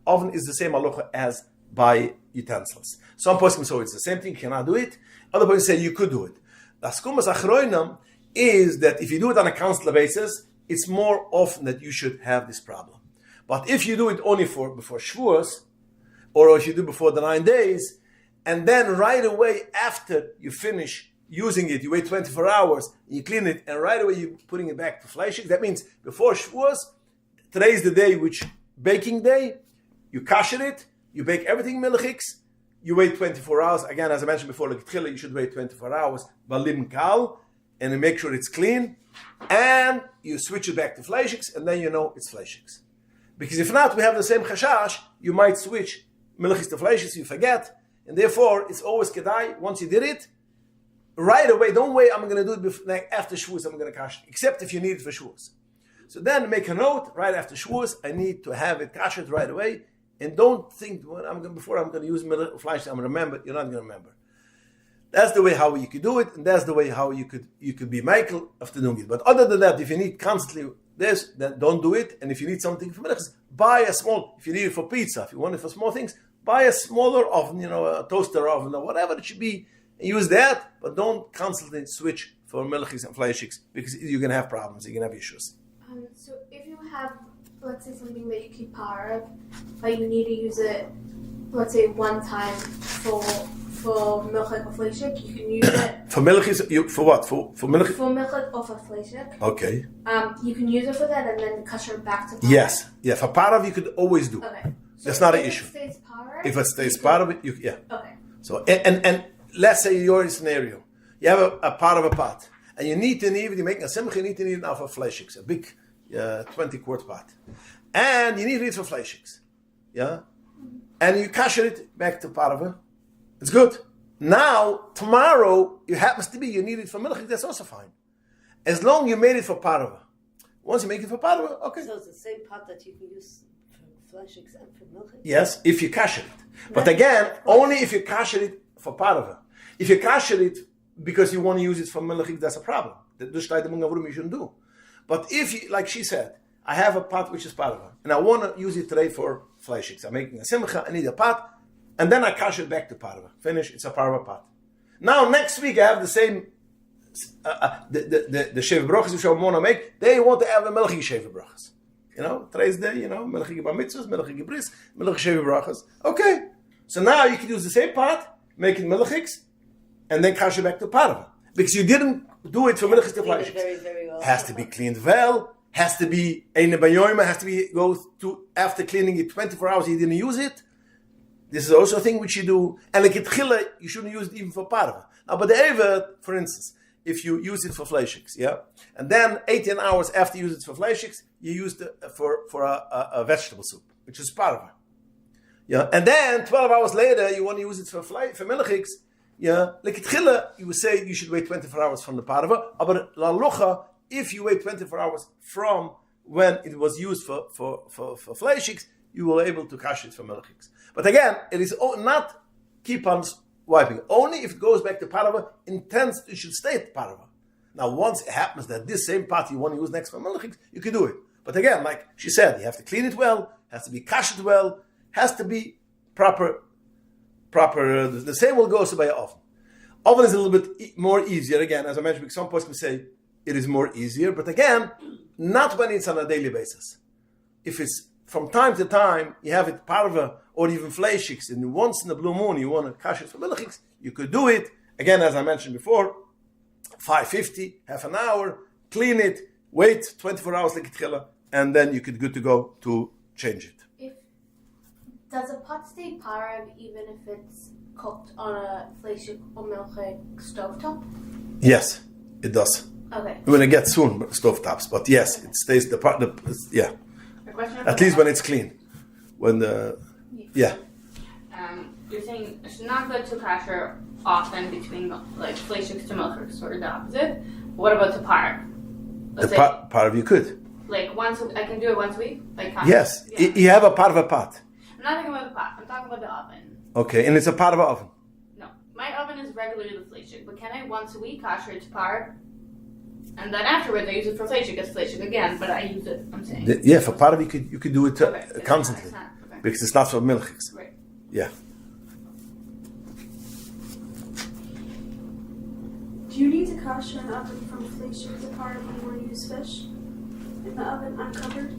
oven is the same halacha as by utensils. Some poskim say it's the same thing, you cannot do it. Other poskim say you could do it. The skumas achroinam is that if you do it on a constant basis, it's more often that you should have this problem. But if you do it only before Shavuos, or if you do before the 9 days, and then right away after you finish using it, you wait 24 hours, you clean it, and right away you're putting it back to fleishik. That means before Shavuos, today is the day which baking day, you kasher it, you bake everything milchiks, you wait 24 hours. Again, as I mentioned before, like tchila, you should wait 24 hours, balim kal, and then make sure it's clean, and you switch it back to fleishiks, and then you know it's fleishiks. Because if not, we have the same chashash, you might switch milchiks to fleishiks, you forget, and therefore it's always kedai. Once you did it, right away, don't wait, I'm going to do it after Shavuos, I'm going to kasher, except if you need it for Shavuos. So then make a note, right after Shavuos, I need to have it kashered right away, and don't think, well, before I'm going to use flesh, I'm going to remember. You're not going to remember. That's the way how you could do it, and that's the way how you could be Michael after doing it. But other than that, if you need constantly this, then don't do it. And if you need something for milchiks, buy a small. If you need it for pizza, if you want it for small things, buy a smaller oven, a toaster oven or whatever it should be, and use that. But don't constantly switch for milchiks and fleishiks because you're going to have problems, you're going to have issues. So if you have, let's say, something that you keep power of, but you need to use it, let's say, one time for milchik or fleishik, you can use it. For milchiks, for what? For milchiks? For milchik or for fleishik. Okay. You can use it for that and then kasher back to power. Yes. Yeah, for parav you could always do. Okay. So That's not an if issue. It stays power, If it stays parav, yeah. Okay. So, and let's say you're in a scenario. You have a part of a pot. And you need to knead, you're making a simcha, you need to knead it out for fleishiks, a big 20-quart pot. And you need it for fleishiks. Yeah? And you kasher it back to parva. It's good. Now, tomorrow, it happens to be you need it for milchik, that's also fine. As long as you made it for parva. Once you make it for parva, okay. So it's the same pot that you can use for fleishiks and for milk? Yes, if you kasher it. But again, only if you kasher it for parva. If you kasher it because you want to use it for milchik, that's a problem. You shouldn't do. But if you, like she said, I have a pot which is parva, and I want to use it today for fleishiks. I'm making a simcha, I need a pot, and then I kasher it back to parva. Finish, it's a parva pot. Now, next week I have the same, the sheva brachas which I want to make, they want to have a milchik sheva brachas. Today's day, milchik bar mitzvahs, milchik bris, milchik sheva brachas. Okay. So now you can use the same pot, make it milchiks, and then kasher back to parva. Because you didn't do it for milchiks to fleishiks. Very, very well. Has to be cleaned well, has to be eine bayoima, has to be go to after cleaning it 24 hours you didn't use it. This is also a thing which you do. And like itchila, you shouldn't use it even for parva. Now, but the Eved, for instance, if you use it for fleishiks, yeah, and then 18 hours after you use it for fleishiks, you use it for a vegetable soup, which is parva. Yeah, and then 12 hours later, you want to use it for milchiks. Yeah, like itchila, you would say you should wait 24 hours from the parva. But la lucha, if you wait 24 hours from when it was used for fleishiks, you will be able to cash it for milchiks. But again, it is not keep on wiping. Only if it goes back to parva, intends it should stay at parva. Now, once it happens that this same pot you want to use next for milchiks, you can do it. But again, like she said, you have to clean it well, has to be cashed well, has to be proper. The same will go also by an oven. Oven is a little bit more easier. Again, as I mentioned, some person say it is more easier, but again, not when it's on a daily basis. If it's from time to time, you have it parva or even fleishiks, and once in the blue moon you want to cash it for milchiks, you could do it. Again, as I mentioned before, 5:50, half an hour, clean it, wait 24 hours like itchila, and then you could good to go to change it. Does a pot stay parv even if it's cooked on a fleishik or milchik stovetop? Yes, it does. Okay. We're going to get soon stovetops, but yes, it stays yeah. At least when it's clean. When yeah. You're saying it's not good to kasher often between like fleishiks to milchiks, or the opposite. What about to parv? Parv you could. Like I can do it once a week. Like kasher. Yes, Yeah. you have a parva pot. I'm not talking about the pot. I'm talking about the oven. Okay, and it's a parva oven. No, my oven is regularly the fleishik, but can I once a week kasher it to parv? And then afterwards, I use it for fleishik as fleishik again, but I use it. I'm saying. Yeah, for parva you could do it Okay, constantly it's not, okay. because it's not for milchiks. Right. Yeah. Do you need to kasher an oven from fleishik to parv when you want to use fish in the oven uncovered?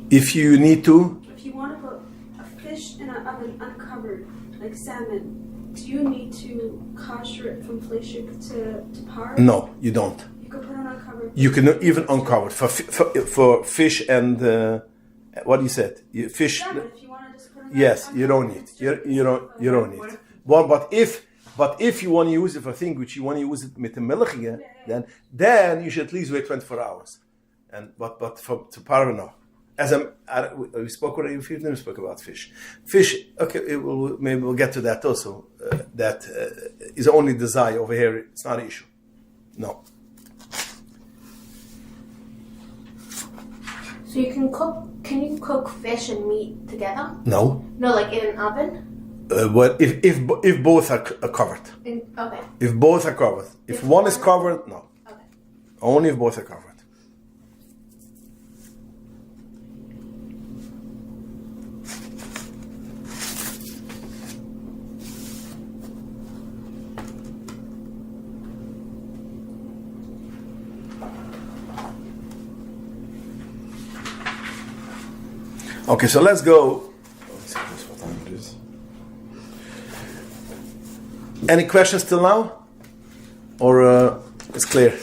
If you need to. If you want to put a fish in an oven uncovered, like salmon, do you need to kasher it from fleishik to parv? No, you don't. You could put it uncovered. You can even uncover it for fish and what you said. Fish. Salmon, if you want to just put it Yes, uncovered, you don't need. it's You don't need. Well, but if you want to use it for a thing which you want to use it with the milchige, then you should at least wait 24 hours. And but to parva no. We spoke already. We spoke about fish. Fish. Okay, maybe we'll get to that also. That is only desire over here. It's not an issue. No. So you can cook. Can you cook fish and meat together? No. No, like in an oven. Well, if both are covered. Okay. If both are covered. If one is covered, no. Okay. Only if both are covered. Okay, so let's go. Let's see what time it is. Any questions till now? Or it's clear?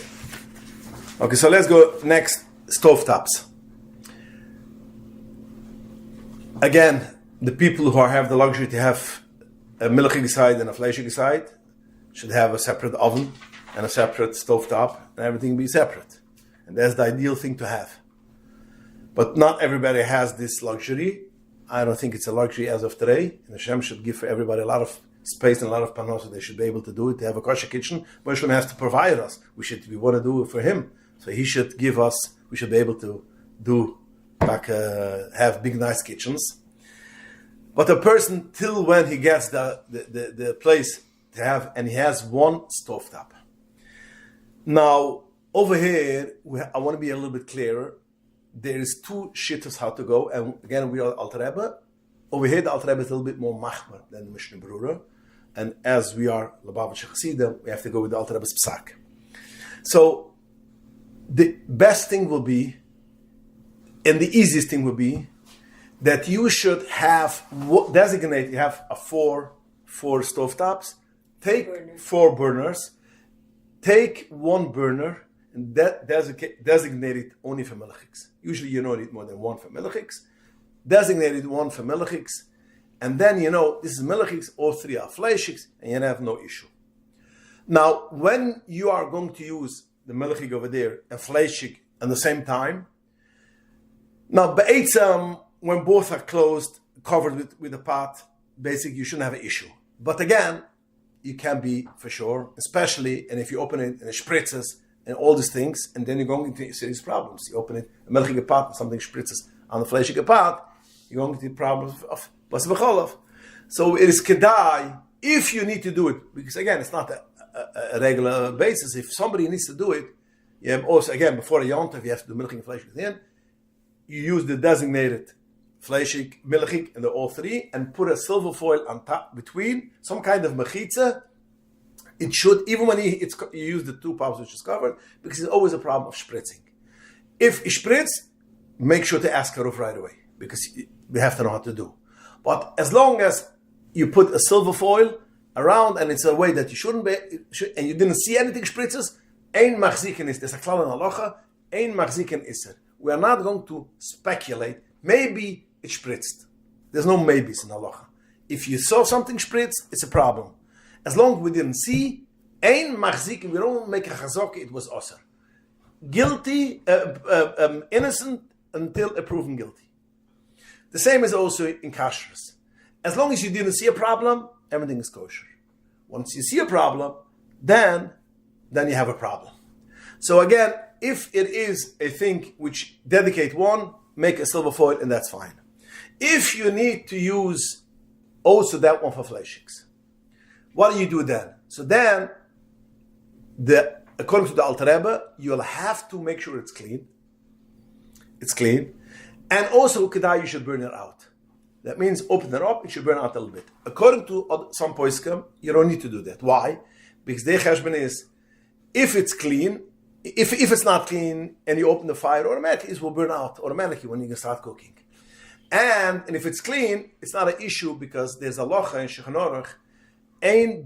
Okay, so let's go next, stovetops. Again, the people who have the luxury to have a milchige side and a fleischige side should have a separate oven and a separate stovetop, and everything be separate. And that's the ideal thing to have. But not everybody has this luxury. I don't think it's a luxury as of today. And Hashem should give for everybody a lot of space and a lot of panos so they should be able to do it. They have a kosher kitchen. Moshe has to provide us. We want to do it for him. So he should give us, we should be able to do, have big nice kitchens. But a person, till when he gets the place to have, and he has one stovetop. Now, over here, I want to be a little bit clearer. There is two shittas how to go, and again, we are Alter Rebbe. Over here, the Alter Rebbe is a little bit more machmer than Mishnah Berurah. And as we are Lubavitcher Chassidim, we have to go with the Alter Rebbe's Psak. So, the best thing will be, and the easiest thing will be, that you should have designate. You have a four stovetops. Take 4 burners. Take 1 burner and designate it only for milchiks. Usually, you don't need more than 1 for milchiks. Designate it 1 for milchiks, and then this is milchiks. All 3 are fleishiks, and you have no issue. Now, when you are going to use the milchik over there and fleishik at the same time, now be'etzam, when both are closed, covered with a pot, basically you shouldn't have an issue. But again, you can be for sure, especially, and if you open it and it spritzes and all these things, and then you're going into serious problems. You open it, a melchige pot, and something spritzes on the fleishige pot, you're going into problems of bas v'cholav. So it is kedai, if you need to do it, because again, it's not a regular basis. If somebody needs to do it, you have also, again, before a yontav, you have to do milchig and fleishig within. You use the designated fleishig, milchig, and the all 3, and put a silver foil on top between, some kind of mechitza. It should, even when you use the 2 pounds which is covered, because it's always a problem of spritzing. If you spritz, make sure to ask Karuf right away, because we have to know how to do. But as long as you put a silver foil around, and it's a way that you shouldn't be, and you didn't see anything spritzes, ein machziken is, there's a klal in halacha, ein machziken is it. We are not going to speculate. Maybe it spritzed. There's no maybes in halacha. If you saw something spritz, it's a problem. As long as we didn't see, ein machziken, we don't make a chazok, it was osir. Guilty, innocent until proven guilty. The same is also in kashrus. As long as you didn't see a problem, everything is kosher. Once you see a problem, then you have a problem. So again, if it is a thing which dedicate 1, make a silver foil, and that's fine. If you need to use also that one for fleishiks, what do you do then? So then, according to the Alter Rebbe, you'll have to make sure it's clean. It's clean. And also, kedai, you should burn it out. That means open it up, it should burn out a little bit. According to some poskim, you don't need to do that. Why? Because their cheshbon is, if it's clean, if it's not clean, and you open the fire, automatically it will burn out automatically when you can start cooking. And if it's clean, it's not an issue, because there's a locha in Shulchan Aruch, and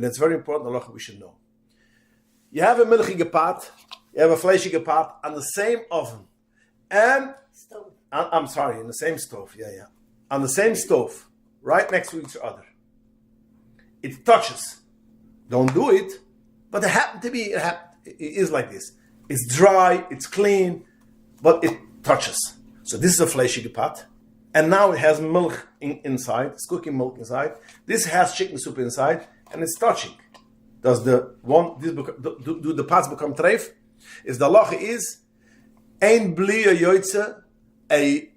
it's very important, halacha we should know. You have a milchige pot, you have a fleishige pot on the same oven, and Stove. I'm sorry, in the same stove, on the same stove, right next to each other. It touches. Don't do it, but it happened to be. It is like this. It's dry, it's clean, but it touches. So this is a fleishige pot. And now it has milk inside, it's cooking milk inside. This has chicken soup inside, and it's touching. Does do the pots become treif? Is the halacha is, ein bli yoytze, a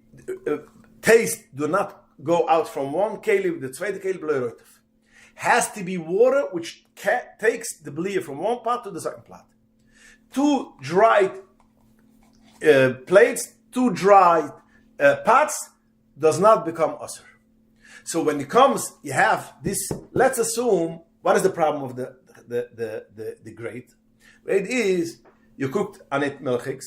taste do not go out from one keli with the zweite keli bleurotef. Has to be water which takes the bli from one pot to the second pot. 2 dried plates, 2 dried pots, does not become usher. So when it comes, you have this. Let's assume, what is the problem of the grate? It is you cooked on it milchiks,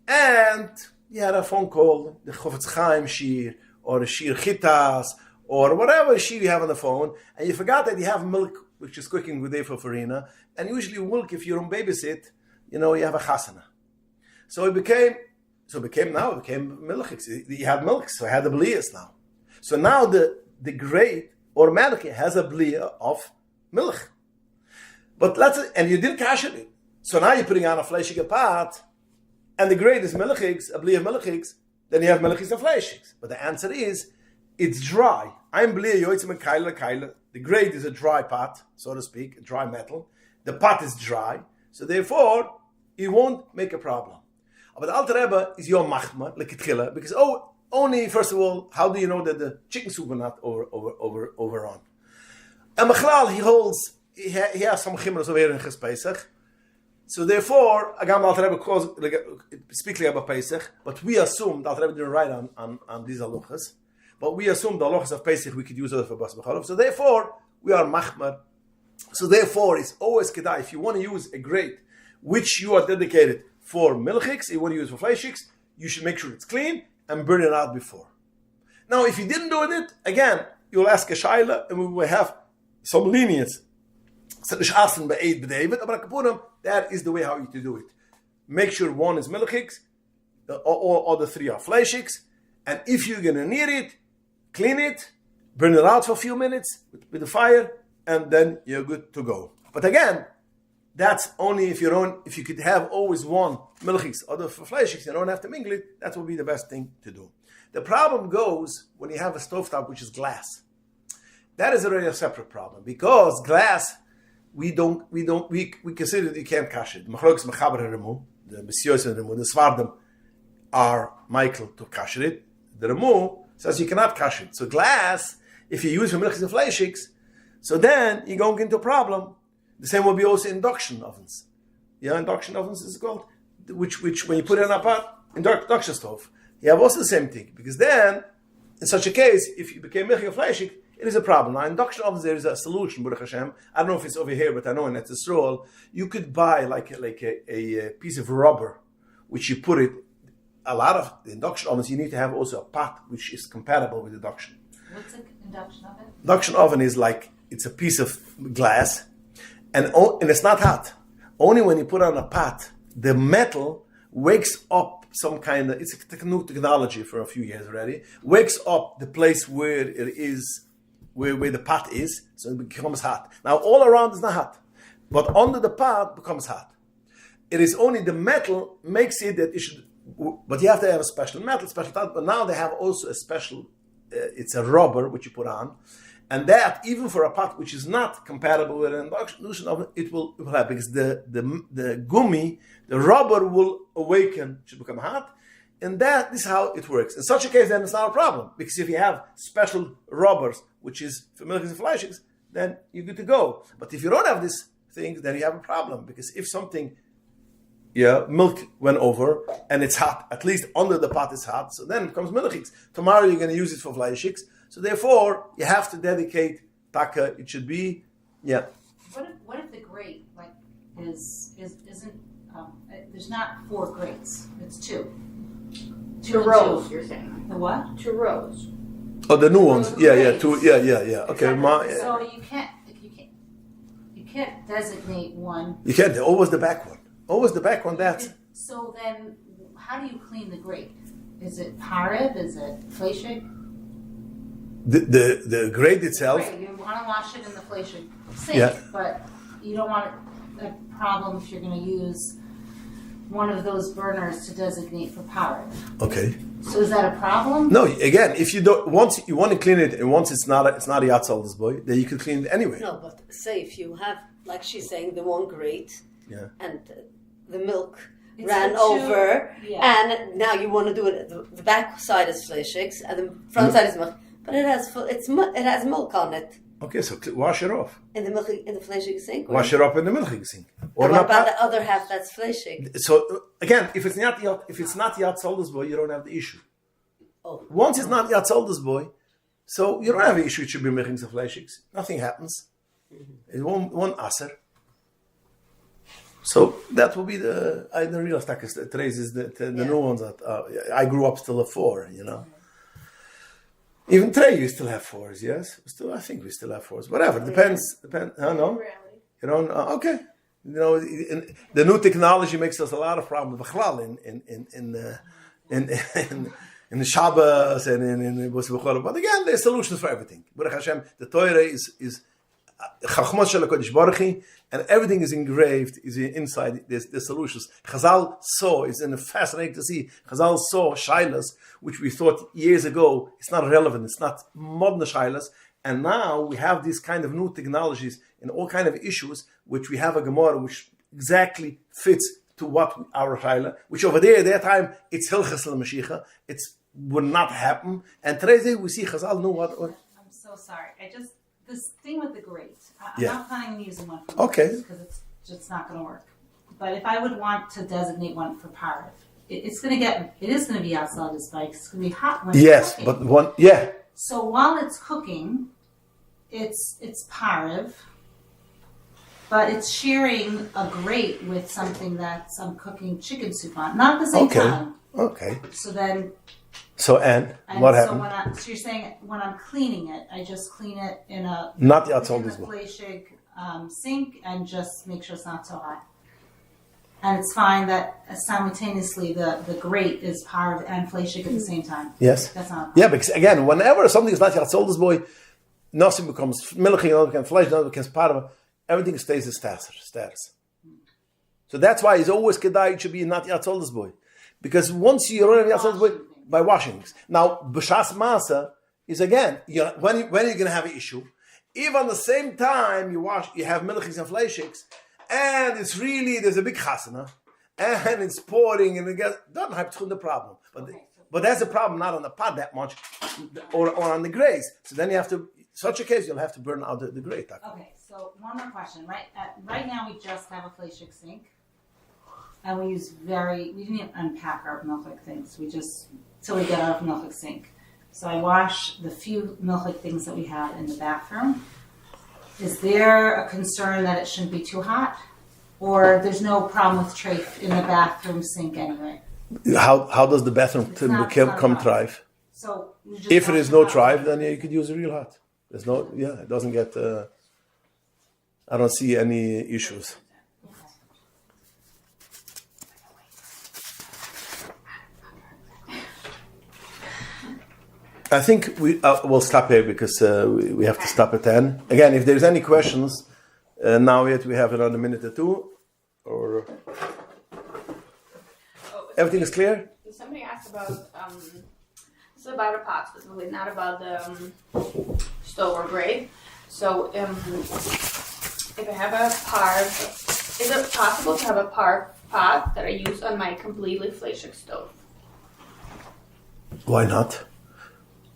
and you had a phone call, the Chofetz Chaim shir, or a shir chitas, or whatever shir you have on the phone, and you forgot that you have milk, which is cooking with for farina, and usually milk, if you don't babysit, you have a chasana. So it became milchiks. You have milk, so I had the bliyas now. So now the grade automatically has a bliya of milk. But and you didn't kasher it. So now you're putting on a fleshige pot, and the grade is milchiks, a bliya of milchiks, then you have milchiks and fleshigs. But the answer is, it's dry. I'm bliya yoitzim and kaila. The grade is a dry pot, so to speak, a dry metal. The pot is dry, so therefore, it won't make a problem. But the Alter Rebbe is your machma, like kitchila, because only, first of all, how do you know that the chicken soup will not overrun? And Machlal, he has some chimras over here in Ches Pesach. So therefore, Agam Alter Rebbe speaks about Pesach, but we assume, the Alter Rebbe didn't write on these halachas, but we assume the halachas of Pesach we could use it for Bas B'chalav. So therefore, we are machmar. So therefore, it's always kedai. If you want to use a grate which you are dedicated for milchiks, you want to use for fleshiks, you should make sure it's clean and burn it out before. Now, if you didn't do it, again, you'll ask a shaila and we will have some lenience. That is the way how you to do it. Make sure one is milchiks, all the three are fleshiks, and if you're going to need it, clean it, burn it out for a few minutes with the fire, and then you're good to go. But again, that's only if you could have always one milchiks, other for fleshiks, you don't have to mingle it, that will be the best thing to do. The problem goes when you have a stovetop which is glass. That is already a separate problem, because glass, we consider that you can't kash it. The Messios and the Svardim are Michael to kash it. The Remu says you cannot kash it. So glass, if you use for milchiks and fleshiks, so then you're going into a problem. The same will be also induction ovens. Yeah, induction ovens is called, which when you put it in a pot, induction stove, you have also the same thing. Because then, in such a case, if you became milchik or fleshik, it is a problem. Now, induction ovens, there is a solution, Baruch Hashem. I don't know if it's over here, but I know in Etzisrael, you could buy like a piece of rubber, which you put it, a lot of the induction ovens, you need to have also a pot which is compatible with induction. What's an induction oven? Induction oven is like, it's a piece of glass, and it's not hot. Only when you put on a pot, the metal wakes up some kind of, it's a new technology for a few years already, wakes up the place where it is, where the pot is, so it becomes hot. Now all around is not hot, but under the pot becomes hot. It is only the metal makes it that it should, but you have to have a special metal, special pot, but now they have also a special, it's a rubber which you put on, and that, even for a pot which is not compatible with an induction oven, it will have, because the gummy, the rubber will awaken, should become hot, and this is how it works. In such a case, then it's not a problem, because if you have special rubbers, which is for milchiks and fleshiks, then you're good to go. But if you don't have this thing, then you have a problem, because if something, milk went over, and it's hot, at least under the pot is hot, so then it becomes milchiks. Tomorrow you're going to use it for fleshiks, so therefore, you have to dedicate taka. It should be, What if the grate isn't? There's not 4 grates. It's 2. 2 rows, you're saying. The what? 2 rows. Oh, the new ones. Yeah. 2. Yeah. Okay. So you can't designate one. You can't. Always the back one. Always the back one. That's. So then, how do you clean the grate? Is it parib? Is it fleshig? The grate itself. Right, you want to wash it in the fleshig sink, but you don't want a problem if you're going to use one of those burners to designate for parib. Okay. So is that a problem? No. Again, if you don't, once you want to clean it, and once it's not a yatzaldas boy, then you can clean it anyway. No, but say if you have, like she's saying, the one grate, and the milk ran over, and now you want to do it. The back side is fleshiks, and the front side is milk. But it has milk on it. Okay, so wash it off. In the fleshig sink? Wash it up in the milchig sink. Or what about the other half that's fleshig? So again, if it's not yatzaldas boy, you don't have the issue. Oh. Once it's not yatzaldas boy, so you don't have the issue. It should be milchigs and fleshigs. Nothing happens. It won't aser. So that will be the real stackers. Today's is the new ones that I grew up still at 4. Even today you still have 4s. Yes, I think we still have 4s. Whatever depends. No, okay. The new technology makes us a lot of problems. In the Shabbos and in but again, there's solutions for everything. Baruch Hashem, the Torah is Chachmos Shel HaKadosh Baruch Hu, and everything is engraved, is inside. There's solutions. Chazal saw, it's fascinating to see. Chazal saw Shailas, which we thought years ago, it's not relevant, it's not modern Shailas, and now we have these kind of new technologies in all kind of issues, which we have a Gemara which exactly fits to what our Shaila, which over there, at that time, it's Hilchas L'Mashiach, it's would not happen. And today we see Chazal knew what. I'm so sorry. This thing with the grate. I'm not planning on using one for because it's just not going to work. But if I would want to designate one for Parav, it is going to be outside the spikes. It's going to be hot when it's cooking. But one, So while it's cooking, it's Parav, but it's sharing a grate with something that I'm cooking chicken soup on, not at the same time. Okay. So then. And what happened? So you're saying when I'm cleaning it, I just clean it in a fleshig sink and just make sure it's not so hot. And it's fine that simultaneously the grate is Parav and fleshig at the same time. Yes. That's not. Yeah, because again, whenever something is not Yatzolder's boy, nothing becomes milchig, nothing becomes flesh, nothing becomes Parav. Everything stays as status. So that's why it's always kedai. It should be not Yatzolder's boy, because once you run Yatzolder's boy. By washing. Now, b'shas masa is again, when you're going to have an issue, if on the same time you have milchiks and fleishiks, and there's a big chasana, and it's pouring, and it doesn't have the problem. But that's a problem, not on the pot that much, or on the graze. So then you have to, such a case, you'll have to burn out the grate. Okay, so one more question. Right now we just have a fleshig sink, and we didn't even unpack our milchik things. We just, till we get out of milchik sink. So I wash the few milchik things that we have in the bathroom. Is there a concern that it shouldn't be too hot? Or there's no problem with treif in the bathroom sink anyway? How does the bathroom come thrive? So if it is no thrive, then you could use a real hot. There's no, it doesn't get, I don't see any issues. I think we'll stop here because we have to stop at 10. Again, if there's any questions, now we have another minute or two. Or everything is clear? Somebody asked about, this is about a pot specifically, not about the stove or grate. So if I have a parv, is it possible to have a parv pot that I use on my completely fleshig stove? Why not?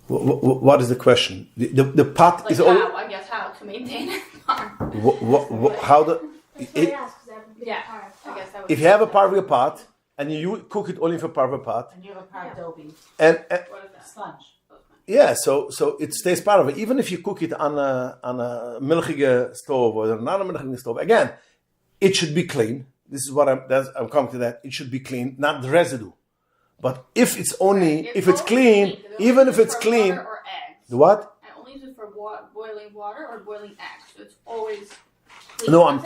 What is the question? The pot is how? I guess how to maintain it. How the? I guess that would if you have a parva pot and you cook it only for parva pot, and you have a parv dobi and what is that? sponge. Yeah, so it stays parva. Even if you cook it on a milchige stove or another milchige stove, again, it should be clean. This is what I'm coming to that. It should be clean, not the residue. But if it's clean, even if it's clean, or eggs. The what? I only use it for boiling water or boiling eggs. So it's always clean. No, I'm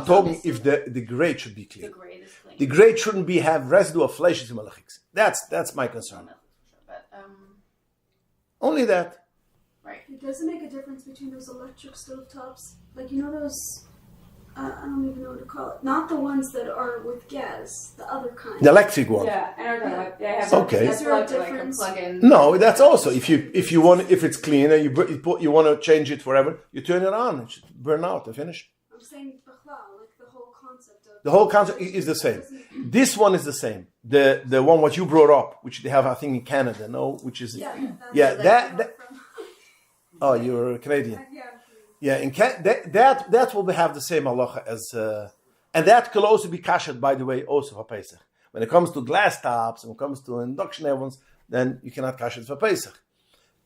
talking if the grate should be clean. The grate is clean. The grate shouldn't have residue of flesh in malachiks. That's my concern. But only that. Right. It doesn't make a difference between those electric stovetops. Like, those, I don't even know what to call it. Not the ones that are with gas, the other kind. The electric one. Yeah, I know that. They have Okay. Is there a difference? Plug-in. No, that's also if you want, if it's clean and you want to change it forever, you turn it on. It should burn out and finish. I'm saying bechlal, like the whole concept of. The whole concept is the same. This one is the same. The one what you brought up, which they have I think in Canada, which is that. Oh, you're Canadian. Yeah, that will have the same halacha as, and that could also be kashed, by the way, also for Pesach. When it comes to glass tops, when it comes to induction ovens, then you cannot kash it for Pesach.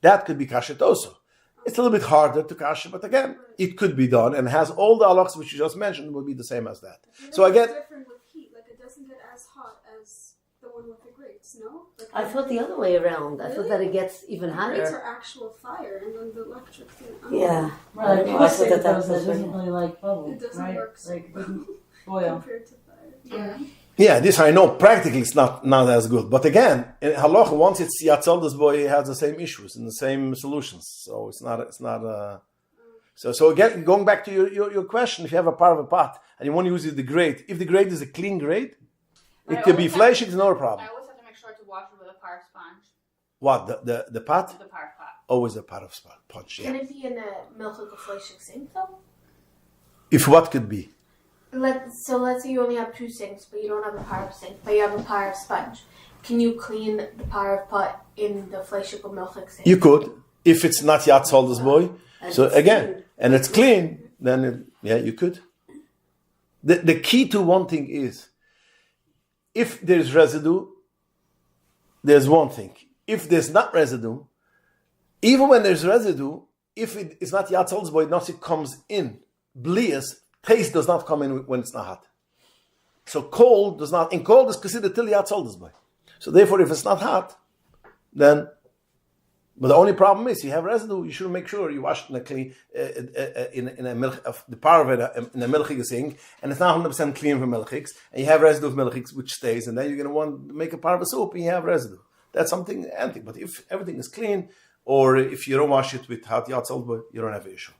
That could be kashed also. It's a little bit harder to kasha, but again, it could be done and has all the halachas which you just mentioned will be the same as that. So again, it's different with heat. Like it doesn't get as hot as the one with the grates. No. Like I thought the other way around. I thought that it gets even the grates hotter. are actual fire, and then the electric thing. Yeah. Right, I people thought say that that was doesn't really like bubble, It doesn't right? work so Like, well. doesn't boil. Compared to fire. Yeah. this I know practically it's not as good. But again, in halacha, once it's yatzaldas boy, it has the same issues and the same solutions. So it's not. So again, going back to your question, if you have a part of a pot and you want to use the grate, if the grate is a clean grate, But it I could be always flesh. have- It's no problem. I always have to make sure to wash it with a par sponge. What the pot? The par pot. Always a part of punch. Can Yeah. it be in a milchig fleishig sink though? If what could be. Let's say you only have 2 sinks, but you don't have a par of sink, but you have a par of sponge. Can you clean the par of pot in the fleishig or milchig sink? You could, if it's not yatzaldas boy. And So it's again, clean. and it's clean, then you could. The key to one thing is, if there's residue, there's one thing. If there's not residue, even when there's residue, if it's not yatzaldas boy, it comes in. Blias, taste does not come in when it's not hot. So cold does not, in cold is considered till yatzaldas boy. So therefore, if it's not hot, then. But the only problem is you have residue. You should make sure you wash it in a clean, in a milk, the part of it in a milchig sink, and it's not 100% clean for milchigs, and you have residue of milchigs which stays, and then you're going to want to make a part of a soup, and you have residue. That's something antique. But if everything is clean, or if you don't wash it with hot yatzal, you don't have an issue.